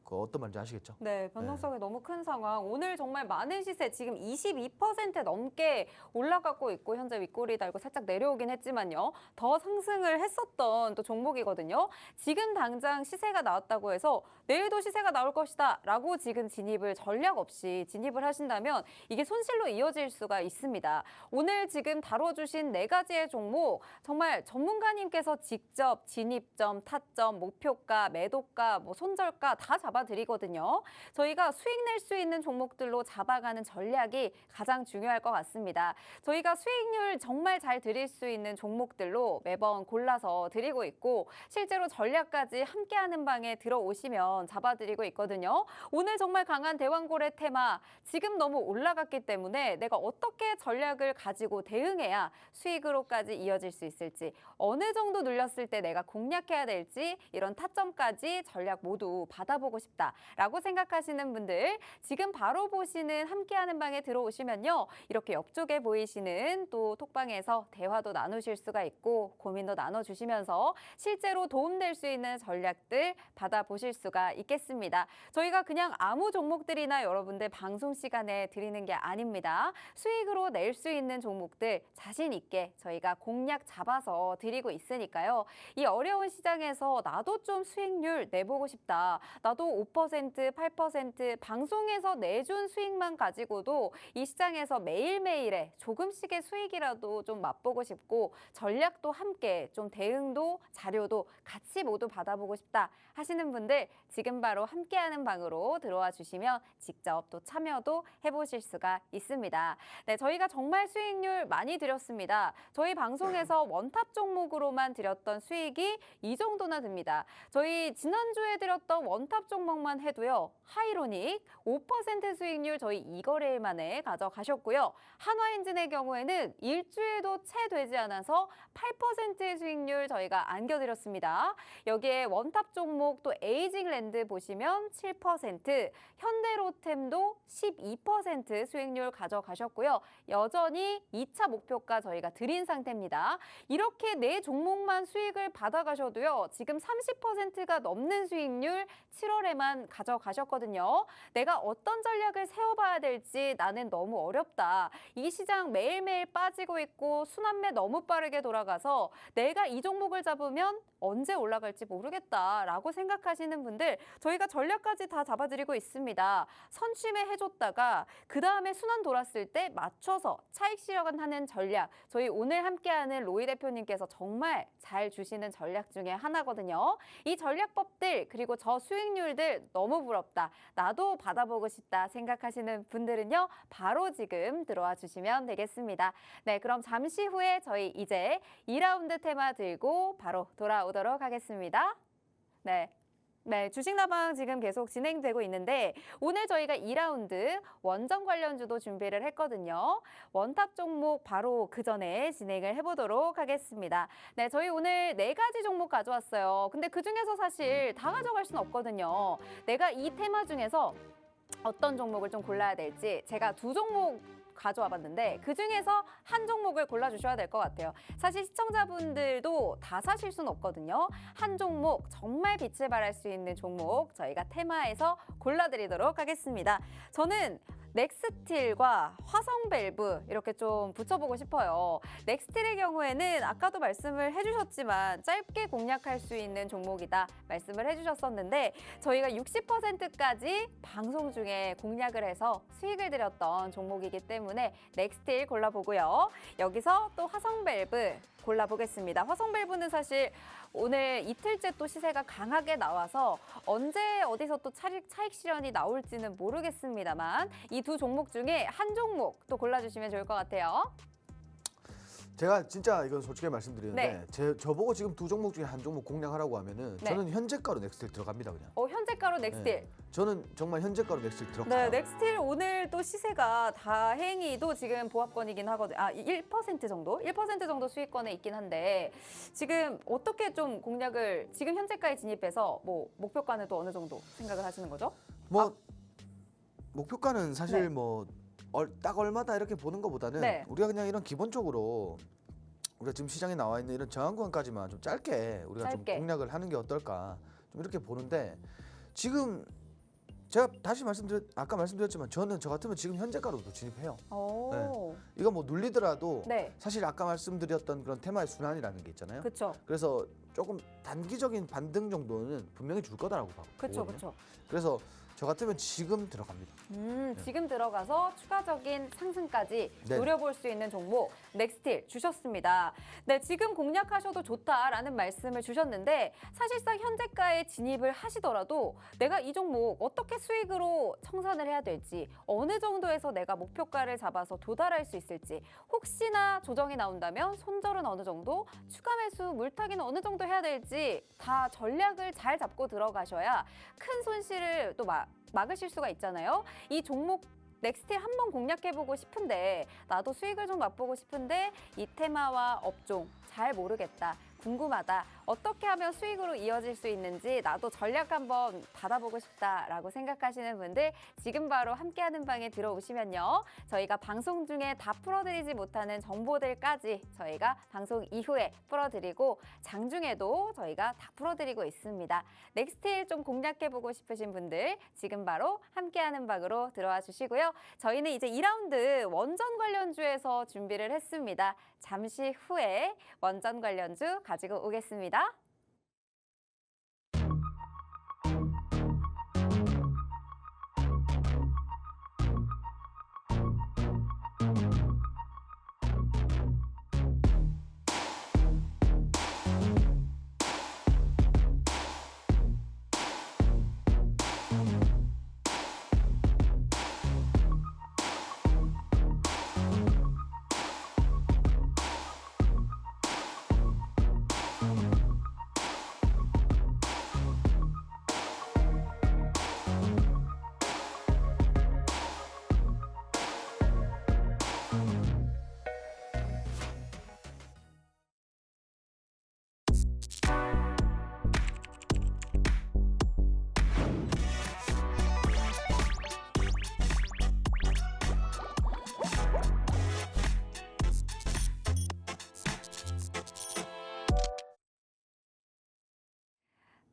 그 어떤 말인지 아시겠죠? 네, 변동성이 너무 큰 상황. 오늘 정말 많은 시세 지금 22% 넘게 올라가고 있고 현재 윗꼬리 달고 살짝 내려오긴 했지만요. 더 상승을 했었던 또 종목이거든요. 지금 당장 시세가 나왔다고 해서 내일도 시세가 나올 것이다 라고 지금 진입을 전략 없이 진입을 하신다면 이게 손실로 이어질 수가 있습니다. 오늘 지금 다뤄주신 4가지의 종목 정말 전문가님께서 직접 진입점, 타점, 목표가, 매도가, 뭐 손절가 다 잡아드리거든요. 저희가 수익 낼 수 있는 종목들로 잡아가는 전략이 가장 중요할 것 같습니다. 저희가 수익률 정말 잘 드릴 수 있는 종목들로 매번 골라서 드리고 있고 실제로 전략까지 함께하는 방에 들어오시면 잡아드리고 있거든요. 오늘 정말 강한 대왕고래 테마 지금 너무 올라갔기 때문에 내가 어떻게 전략을 가지고 대응해야 수익으로까지 이어질 수 있을지 어느 정도 눌렸을 때 내가 공략해야 될지 이런 타점까지 전략 모두 받아보고 싶다라고 생각하시는 분들 지금 바로 보시는 함께하는 방에 들어오시면요. 이렇게 옆쪽에 보이시는 또 톡방에서 대화도 나누실 수가 있고 고민도 나눠주시면서 실제로 도움될 수 있는 전략들 받아보실 수가 있겠습니다. 저희가 그냥 아무 종목들이나 여러분들 방송 시간에 드리는 게 아닙니다. 수익으로 낼 수 있는 종목들 자신 있게 저희가 공략 잡아서 드리고 있으니까요. 이 어려운 시장에서 나도 좀 수익률 내보고 싶다. 나도 5%, 8% 방송에서 내준 수익만 가지고도 이 시장에서 매일매일의 조금씩의 수익이라도 좀 맛보고 싶고 전략도 함께 좀 대응도 자료도 같이 모두 받아보고 싶다 하시는 분들 지금 바로 함께하는 방으로 들어와 주시면 직접 또 참여도 해보실 수가 있습니다. 네, 저희가 정말 수익률 많이 드렸습니다. 저희 방송에서 원탑 종목으로만 드렸던 수익이 이 정도나 됩니다. 저희 지난주에 드렸던 원탑 종목만 해도요. 하이로닉 5% 수익률 저희 2거래일 만에 가져가셨고요. 한화엔진의 경우에는 일주일도 채 되지 않아서 8%의 수익률 저희가 안겨드렸습니다. 여기에 원탑 종목 또 에이징랜드 보시면 7%, 현대로템도 12% 수익률 가져가셨고요. 여전히 2차 목표가 저희가 드린 상태입니다. 이렇게 4종목만 수익을 받아가셔도요. 지금 30%가 넘는 수익률 7월에 달에만 가져가셨거든요. 내가 어떤 전략을 세워봐야 될지 나는 너무 어렵다. 이 시장 매일매일 빠지고 있고 순환매 너무 빠르게 돌아가서 내가 이 종목을 잡으면 언제 올라갈지 모르겠다라고 생각하시는 분들 저희가 전략까지 다 잡아드리고 있습니다. 선취매 해줬다가 그 다음에 순환 돌았을 때 맞춰서 차익 실현하는 전략 저희 오늘 함께하는 로이 대표님께서 정말 잘 주시는 전략 중에 하나거든요. 이 전략법들 그리고 저 수익률들 너무 부럽다. 나도 받아보고 싶다 생각하시는 분들은요. 바로 지금 들어와 주시면 되겠습니다. 네, 그럼 잠시 후에 저희 이제 2라운드 테마 들고 바로 돌아오도록 하겠습니다. 네, 주식나방 지금 계속 진행되고 있는데 오늘 저희가 2라운드 원전 관련주도 준비를 했거든요. 원탑 종목 바로 그 전에 진행을 해보도록 하겠습니다. 네, 저희 오늘 4가지 종목 가져왔어요. 근데 그중에서 사실 다 가져갈 수는 없거든요. 내가 이 테마 중에서 어떤 종목을 좀 골라야 될지 제가 2종목 가져와 봤는데 그중에서 한 종목을 골라주셔야 될 것 같아요. 사실 시청자분들도 다 사실 수는 없거든요. 한 종목 정말 빛을 발할 수 있는 종목 저희가 테마에서 골라드리도록 하겠습니다. 저는 넥스틸과 화성밸브 이렇게 좀 붙여보고 싶어요. 넥스틸의 경우에는 아까도 말씀을 해주셨지만 짧게 공략할 수 있는 종목이다 말씀을 해주셨었는데 저희가 60%까지 방송 중에 공략을 해서 수익을 드렸던 종목이기 때문에 넥스틸 골라보고요. 여기서 또 화성밸브 골라보겠습니다. 화성밸브는 사실 오늘 이틀째 또 시세가 강하게 나와서 언제 어디서 또 차익 실현이 나올지는 모르겠습니다만 이 2 종목 중에 한 종목 또 골라주시면 좋을 것 같아요. 제가 진짜 이건 솔직히 말씀드리는데 저보고 지금 2 종목 중에 한 종목 공략하라고 하면은 저는 현재가로 넥스틸 들어갑니다 그냥. 현재가로 넥스틸. 저는 정말 현재가로 넥스틸 들어가요. 네, 넥스틸 오늘 또 시세가 다행히도 지금 보합권이긴 하거든요. 1% 정도? 1% 정도 수익권에 있긴 한데 지금 어떻게 좀 공략을 지금 현재가에 진입해서 뭐 목표가는 또 어느 정도 생각을 하시는 거죠? 목표가는 사실 딱 얼마다 이렇게 보는 것보다는 우리가 그냥 이런 기본적으로 우리가 지금 시장에 나와 있는 이런 저항 구간까지만 좀 짧게 우리가 좀 공략을 하는 게 어떨까 좀 이렇게 보는데 지금 제가 다시 아까 말씀드렸지만 저는 저 같으면 지금 현재가로도 진입해요. 이거 뭐 눌리더라도 사실 아까 말씀드렸던 그런 테마의 순환이라는 게 있잖아요. 그렇죠. 그래서 조금 단기적인 반등 정도는 분명히 줄 거다라고 봐요. 그렇죠. 그래서 저 같으면 지금 들어갑니다. 지금 들어가서 추가적인 상승까지 노려볼 수 있는 종목 넥스틸 주셨습니다. 네, 지금 공략하셔도 좋다라는 말씀을 주셨는데 사실상 현재가에 진입을 하시더라도 내가 이 종목 어떻게 수익으로 청산을 해야 될지 어느 정도에서 내가 목표가를 잡아서 도달할 수 있을지 혹시나 조정이 나온다면 손절은 어느 정도 추가 매수 물타기는 어느 정도 해야 될지 다 전략을 잘 잡고 들어가셔야 큰 손실을 또 막으실 수가 있잖아요. 이 종목 넥스틸 한번 공략해보고 싶은데 나도 수익을 좀 맛보고 싶은데 이 테마와 업종 잘 모르겠다. 궁금하다. 어떻게 하면 수익으로 이어질 수 있는지 나도 전략 한번 받아보고 싶다라고 생각하시는 분들 지금 바로 함께하는 방에 들어오시면요. 저희가 방송 중에 다 풀어드리지 못하는 정보들까지 저희가 방송 이후에 풀어드리고 장중에도 저희가 다 풀어드리고 있습니다. 넥스틸 좀 공략해보고 싶으신 분들 지금 바로 함께하는 방으로 들어와 주시고요. 저희는 이제 2라운드 원전 관련주에서 준비를 했습니다. 잠시 후에 원전 관련주 가지고 오겠습니다.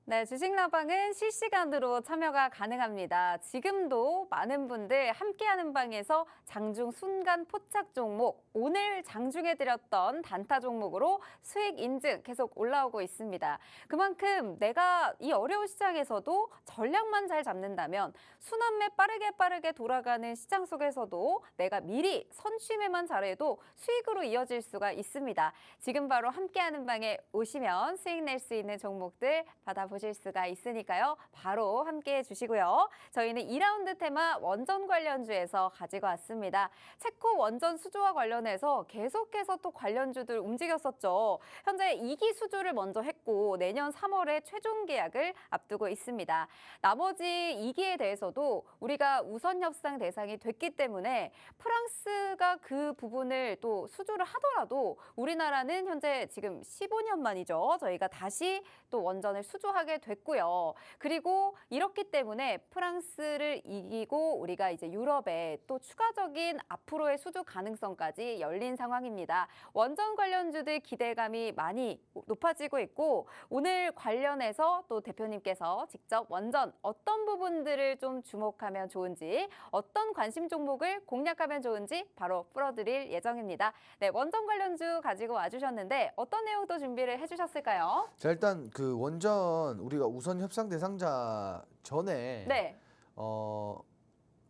네, 주식나방은 실시간으로 참여가 가능합니다. 지금도 많은 분들 함께하는 방에서 장중 순간 포착 종목, 오늘 장중해드렸던 단타 종목으로 수익 인증 계속 올라오고 있습니다. 그만큼 내가 이 어려운 시장에서도 전략만 잘 잡는다면 순환매 빠르게 돌아가는 시장 속에서도 내가 미리 선취매만 잘해도 수익으로 이어질 수가 있습니다. 지금 바로 함께하는 방에 오시면 수익 낼 수 있는 종목들 받아보실 수가 있으니까요. 바로 함께해 주시고요. 저희는 2라운드 테마 원전 관련주에서 가지고 왔습니다. 체코 원전 수주와 관련해서 계속해서 또 관련주들 움직였었죠. 현재 2기 수주를 먼저 했고 내년 3월에 최종 계약을 앞두고 있습니다. 나머지 2기에 대해서도 우리가 우선 협상 대상이 됐기 때문에 프랑스가 그 부분을 또 수주를 하더라도 우리나라는 현재 지금 15년 만이죠. 저희가 다시 또 원전을 수주하게 됐고요. 그리고 이렇기 때문에 프랑스를 이기고 우리가 이제 유럽에 또 추가적인 앞으로의 수주 가능성까지 열린 상황입니다. 원전 관련주들 기대감이 많이 높아지고 있고 오늘 관련해서 또 대표님께서 직접 원전 어떤 부분들을 좀 주목하면 좋은지 어떤 관심 종목을 공략하면 좋은지 바로 풀어드릴 예정입니다. 네, 원전 관련주 가지고 와주셨는데 어떤 내용도 준비를 해주셨을까요? 자, 일단 그 원전 우리가 우선 협상 대상자 전에 네.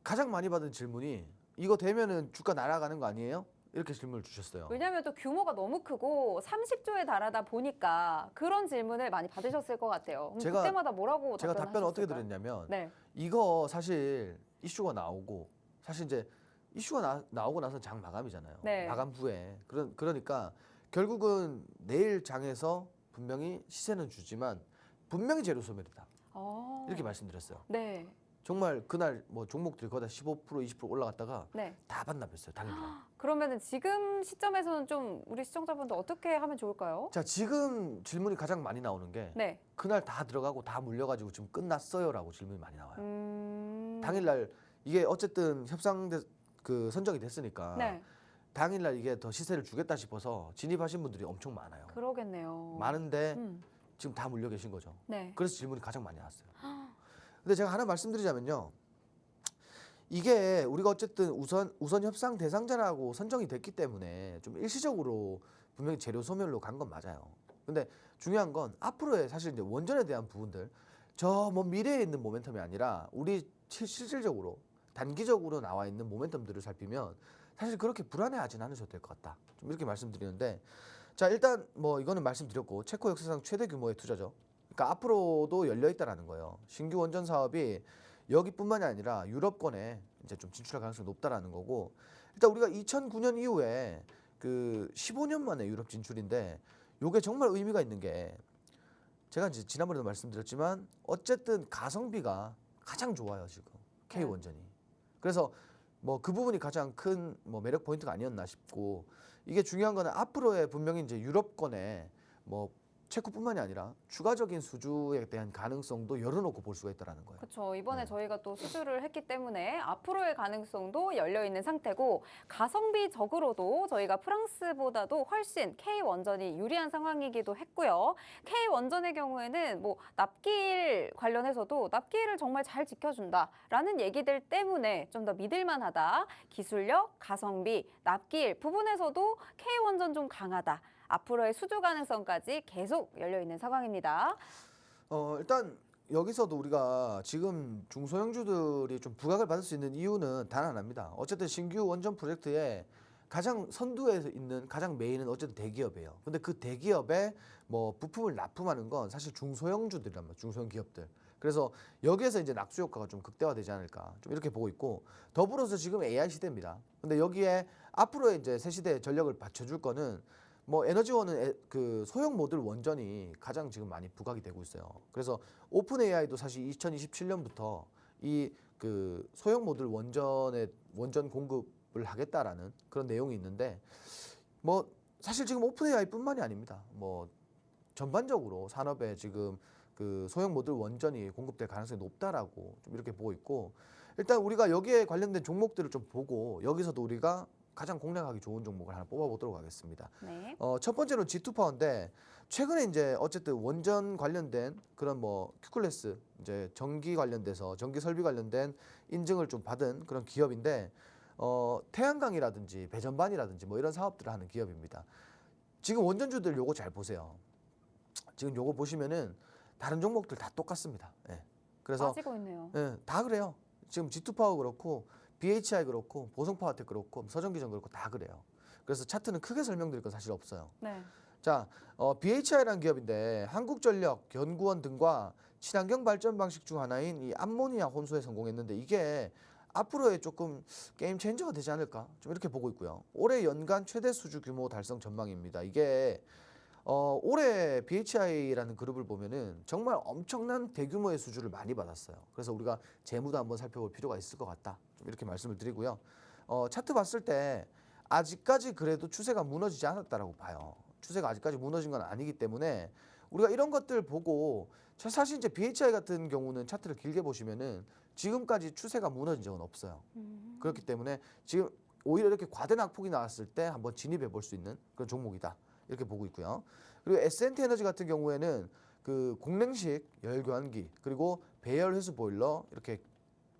가장 많이 받은 질문이 이거 되면은 주가 날아가는 거 아니에요? 이렇게 질문을 주셨어요. 왜냐하면 또 규모가 너무 크고 30조에 달하다 보니까 그런 질문을 많이 받으셨을 것 같아요. 그럼 제가- 그때마다 뭐라고 제가 답변을 어떻게 답변하셨을까요? 드렸냐면 네. 이거 사실 이슈가 나오고 사실 이제 이슈가 나오고 나서 장 마감이잖아요. 네. 마감 후에 그러니까 결국은 내일 장에서 분명히 시세는 주지만 분명히 재료 소멸이다. 이렇게 말씀드렸어요. 네. 정말 그날 뭐 종목들이 거의 다 15% 20% 올라갔다가 네. 다 반납했어요. 당일날. 그러면은 지금 시점에서는 좀 우리 시청자분들 어떻게 하면 좋을까요? 자, 지금 질문이 가장 많이 나오는 게 네. 그날 다 들어가고 다 물려가지고 지금 끝났어요라고 질문이 많이 나와요. 당일날 이게 어쨌든 그 선정이 됐으니까 네. 당일날 이게 더 시세를 주겠다 싶어서 진입하신 분들이 엄청 많아요. 그러겠네요. 많은데 음. 지금 다 물려 계신 거죠. 네. 그래서 질문이 가장 많이 나왔어요. 근데 제가 하나 말씀드리자면요. 이게 우리가 어쨌든 우선 협상 대상자라고 선정이 됐기 때문에 좀 일시적으로 분명히 재료 소멸로 간 건 맞아요. 근데 중요한 건 앞으로의 사실 이제 원전에 대한 부분들 저 뭐 미래에 있는 모멘텀이 아니라 우리 실질적으로 단기적으로 나와 있는 모멘텀들을 살피면 사실 그렇게 불안해하진 않으셔도 될 것 같다. 좀 이렇게 말씀드리는데 자, 일단 뭐 이거는 말씀드렸고 체코 역사상 최대 규모의 투자죠. 그러니까 앞으로도 열려 있다라는 거예요. 신규 원전 사업이 여기뿐만이 아니라 유럽권에 이제 좀 진출할 가능성이 높다라는 거고 일단 우리가 2009년 이후에 그 15년 만에 유럽 진출인데 요게 정말 의미가 있는 게 제가 이제 지난번에도 말씀드렸지만 어쨌든 가성비가 가장 좋아요 지금 K 원전이. 그래서 뭐 그 부분이 가장 큰 뭐 매력 포인트가 아니었나 싶고 이게 중요한 거는 앞으로의 분명히 이제 유럽권에 뭐 체코뿐만이 아니라 추가적인 수주에 대한 가능성도 열어놓고 볼 수가 있다라는 거예요. 그렇죠. 이번에 네. 저희가 또 수주를 했기 때문에 앞으로의 가능성도 열려 있는 상태고 가성비적으로도 저희가 프랑스보다도 훨씬 K 원전이 유리한 상황이기도 했고요. K 원전의 경우에는 뭐 납기일 관련해서도 납기일을 정말 잘 지켜준다라는 얘기들 때문에 좀 더 믿을만하다. 기술력, 가성비, 납기일 부분에서도 K 원전 좀 강하다. 앞으로의 수주 가능성까지 계속 열려 있는 상황입니다. 일단 여기서도 우리가 지금 중소형주들이 좀 부각을 받을 수 있는 이유는 단 하나입니다. 어쨌든 신규 원전 프로젝트에 가장 선두에 있는 가장 메인은 어쨌든 대기업이에요. 근데 그 대기업에 뭐 부품을 납품하는 건 사실 중소형주들이란 말이에요. 중소형 기업들. 그래서 여기에서 이제 낙수 효과가 좀 극대화되지 않을까 좀 이렇게 보고 있고 더불어서 지금 AI 시대입니다. 근데 여기에 앞으로의 이제 새 시대의 전력을 받쳐줄 거는 뭐 에너지원은 그 소형 모듈 원전이 가장 지금 많이 부각이 되고 있어요. 그래서 오픈 AI도 사실 2027년부터 이 그 소형 모듈 원전 공급을 하겠다라는 그런 내용이 있는데 뭐 사실 지금 오픈 AI뿐만이 아닙니다. 뭐 전반적으로 산업에 지금 그 소형 모듈 원전이 공급될 가능성이 높다라고 좀 이렇게 보고 있고 일단 우리가 여기에 관련된 종목들을 좀 보고 여기서도 우리가 가장 공략하기 좋은 종목을 하나 뽑아보도록 하겠습니다. 네. 첫 번째로 G2파워인데 최근에 이제 어쨌든 원전 관련된 그런 뭐 큐클래스 이제 전기 관련돼서 전기 설비 관련된 인증을 좀 받은 그런 기업인데 태양광이라든지 배전반이라든지 뭐 이런 사업들을 하는 기업입니다. 지금 원전주들 요거 잘 보세요. 지금 요거 보시면은 다른 종목들 다 똑같습니다. 예. 그래서 빠지고 있네요. 예, 다 그래요. 지금 G2파워 그렇고 BHI 그렇고 보성파워텍 그렇고 서전기전 그렇고 다 그래요. 그래서 차트는 크게 설명드릴 건 사실 없어요. 네. 자, BHI라는 기업인데 한국전력, 연구원 등과 친환경 발전 방식 중 하나인 이 암모니아 혼소에 성공했는데 이게 앞으로의 조금 게임 체인저가 되지 않을까 좀 이렇게 보고 있고요. 올해 연간 최대 수주 규모 달성 전망입니다. 이게 올해 BHI라는 그룹을 보면은 정말 엄청난 대규모의 수주를 많이 받았어요. 그래서 우리가 재무도 한번 살펴볼 필요가 있을 것 같다. 좀 이렇게 말씀을 드리고요. 차트 봤을 때 아직까지 그래도 추세가 무너지지 않았다라고 봐요. 추세가 아직까지 무너진 건 아니기 때문에 우리가 이런 것들 보고 사실 이제 BHI 같은 경우는 차트를 길게 보시면은 지금까지 추세가 무너진 적은 없어요. 그렇기 때문에 지금 오히려 이렇게 과대 낙폭이 나왔을 때 한번 진입해 볼 수 있는 그런 종목이다. 이렇게 보고 있고요. 그리고 S&T 에너지 같은 경우에는 그 공랭식 열교환기 그리고 배열 회수 보일러 이렇게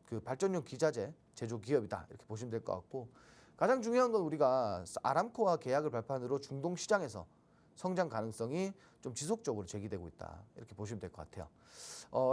그 발전용 기자재 제조 기업이다. 이렇게 보시면 될 것 같고 가장 중요한 건 우리가 아람코와 계약을 발판으로 중동 시장에서 성장 가능성이 좀 지속적으로 제기되고 있다. 이렇게 보시면 될 것 같아요.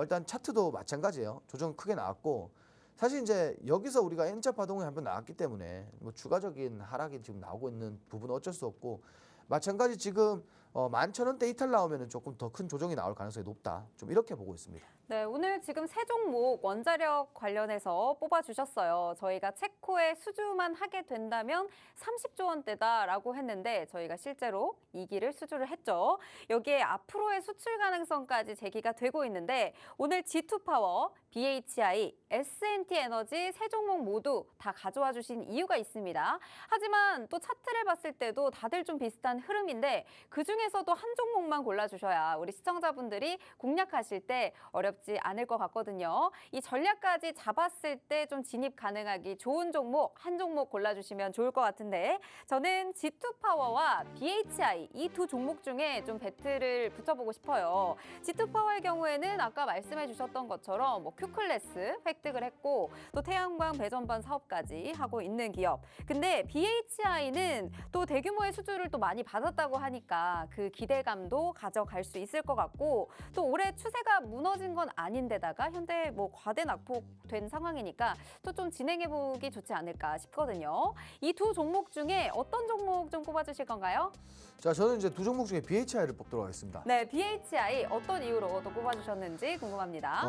일단 차트도 마찬가지예요. 조정 크게 나왔고 사실 이제 여기서 우리가 N자 파동이 한번 나왔기 때문에 뭐 추가적인 하락이 지금 나오고 있는 부분은 어쩔 수 없고 마찬가지 지금 11,000원대 이탈 나오면은 조금 더 큰 조정이 나올 가능성이 높다. 좀 이렇게 보고 있습니다. 네, 오늘 지금 세 종목 원자력 관련해서 뽑아주셨어요. 저희가 체코에 수주만 하게 된다면 30조 원대다라고 했는데 저희가 실제로 2기를 수주를 했죠. 여기에 앞으로의 수출 가능성까지 제기가 되고 있는데 오늘 G2파워, BHI, S&T 에너지 세 종목 모두 다 가져와 주신 이유가 있습니다. 하지만 또 차트를 봤을 때도 다들 좀 비슷한 흐름인데 그중에서도 한 종목만 골라주셔야 우리 시청자분들이 공략하실 때 어렵지 않을 것 같거든요. 이 전략까지 잡았을 때 좀 진입 가능하기 좋은 종목 한 종목 골라주시면 좋을 것 같은데 저는 G2파워와 BHI 이 두 종목 중에 좀 배틀을 붙여보고 싶어요. G2파워의 경우에는 아까 말씀해 주셨던 것처럼 뭐 큐클래스 획득을 했고 또 태양광 배전반 사업까지 하고 있는 기업. 근데 BHI는 또 대규모의 수주를 또 많이 받았다고 하니까 그 기대감도 가져갈 수 있을 것 같고 또 올해 추세가 무너진 건 아닌데다가 현재 뭐 과대 낙폭된 상황이니까 또 좀 진행해보기 좋지 않을까 싶거든요. 이 두 종목 중에 어떤 종목 좀 꼽아주실 건가요? 자, 저는 이제 두 종목 중에 BHI를 뽑도록 하겠습니다. 네, BHI 어떤 이유로 또 꼽아주셨는지 궁금합니다.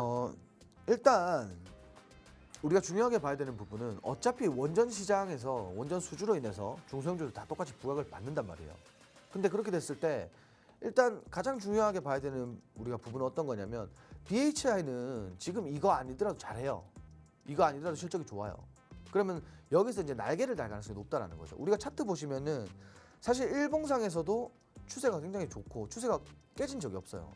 일단 우리가 중요하게 봐야 되는 부분은 어차피 원전 시장에서 원전 수주로 인해서 중소형주도 다 똑같이 부각을 받는단 말이에요. 근데 그렇게 됐을 때 일단 가장 중요하게 봐야 되는 우리가 부분은 어떤 거냐면 BHI는 지금 이거 아니더라도 잘해요. 이거 아니더라도 실적이 좋아요. 그러면 여기서 이제 날개를 달 가능성이 높다라는 거죠. 우리가 차트 보시면은 사실 일봉상에서도 추세가 굉장히 좋고 추세가 깨진 적이 없어요.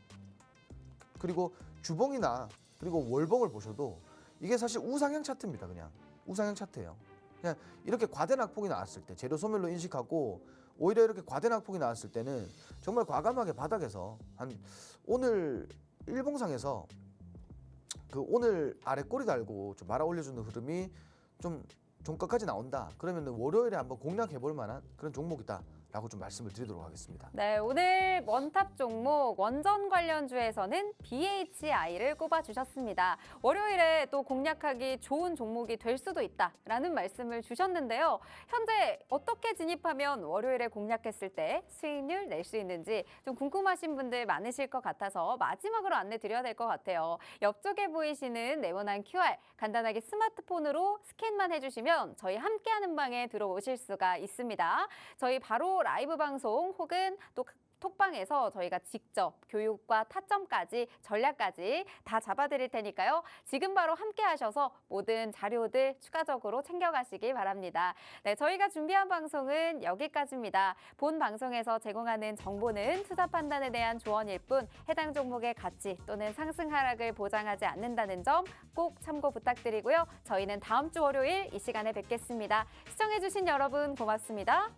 그리고 주봉이나 그리고 월봉을 보셔도 이게 사실 우상향 차트입니다. 그냥 우상향 차트예요. 그냥 이렇게 과대 낙폭이 나왔을 때 재료 소멸로 인식하고 오히려 이렇게 과대 낙폭이 나왔을 때는 정말 과감하게 바닥에서 한 오늘 일봉상에서 그 오늘 아래 꼬리 달고 좀 말아 올려주는 흐름이 좀 종가까지 나온다. 그러면 월요일에 한번 공략해 볼 만한 그런 종목이다. 라고 좀 말씀을 드리도록 하겠습니다. 네, 오늘 원탑 종목 원전 관련주에서는 BHI를 꼽아주셨습니다. 월요일에 또 공략하기 좋은 종목이 될 수도 있다라는 말씀을 주셨는데요. 현재 어떻게 진입하면 월요일에 공략했을 때 수익률 낼 수 있는지 좀 궁금하신 분들 많으실 것 같아서 마지막으로 안내 드려야 될 것 같아요. 옆쪽에 보이시는 네모난 QR 간단하게 스마트폰으로 스캔만 해주시면 저희 함께하는 방에 들어오실 수가 있습니다. 저희 바로 라이브 방송 혹은 또 톡방에서 저희가 직접 교육과 타점까지 전략까지 다 잡아드릴 테니까요. 지금 바로 함께 하셔서 모든 자료들 추가적으로 챙겨가시기 바랍니다. 네, 저희가 준비한 방송은 여기까지입니다. 본 방송에서 제공하는 정보는 투자 판단에 대한 조언일 뿐 해당 종목의 가치 또는 상승 하락을 보장하지 않는다는 점 꼭 참고 부탁드리고요. 저희는 다음 주 월요일 이 시간에 뵙겠습니다. 시청해주신 여러분 고맙습니다.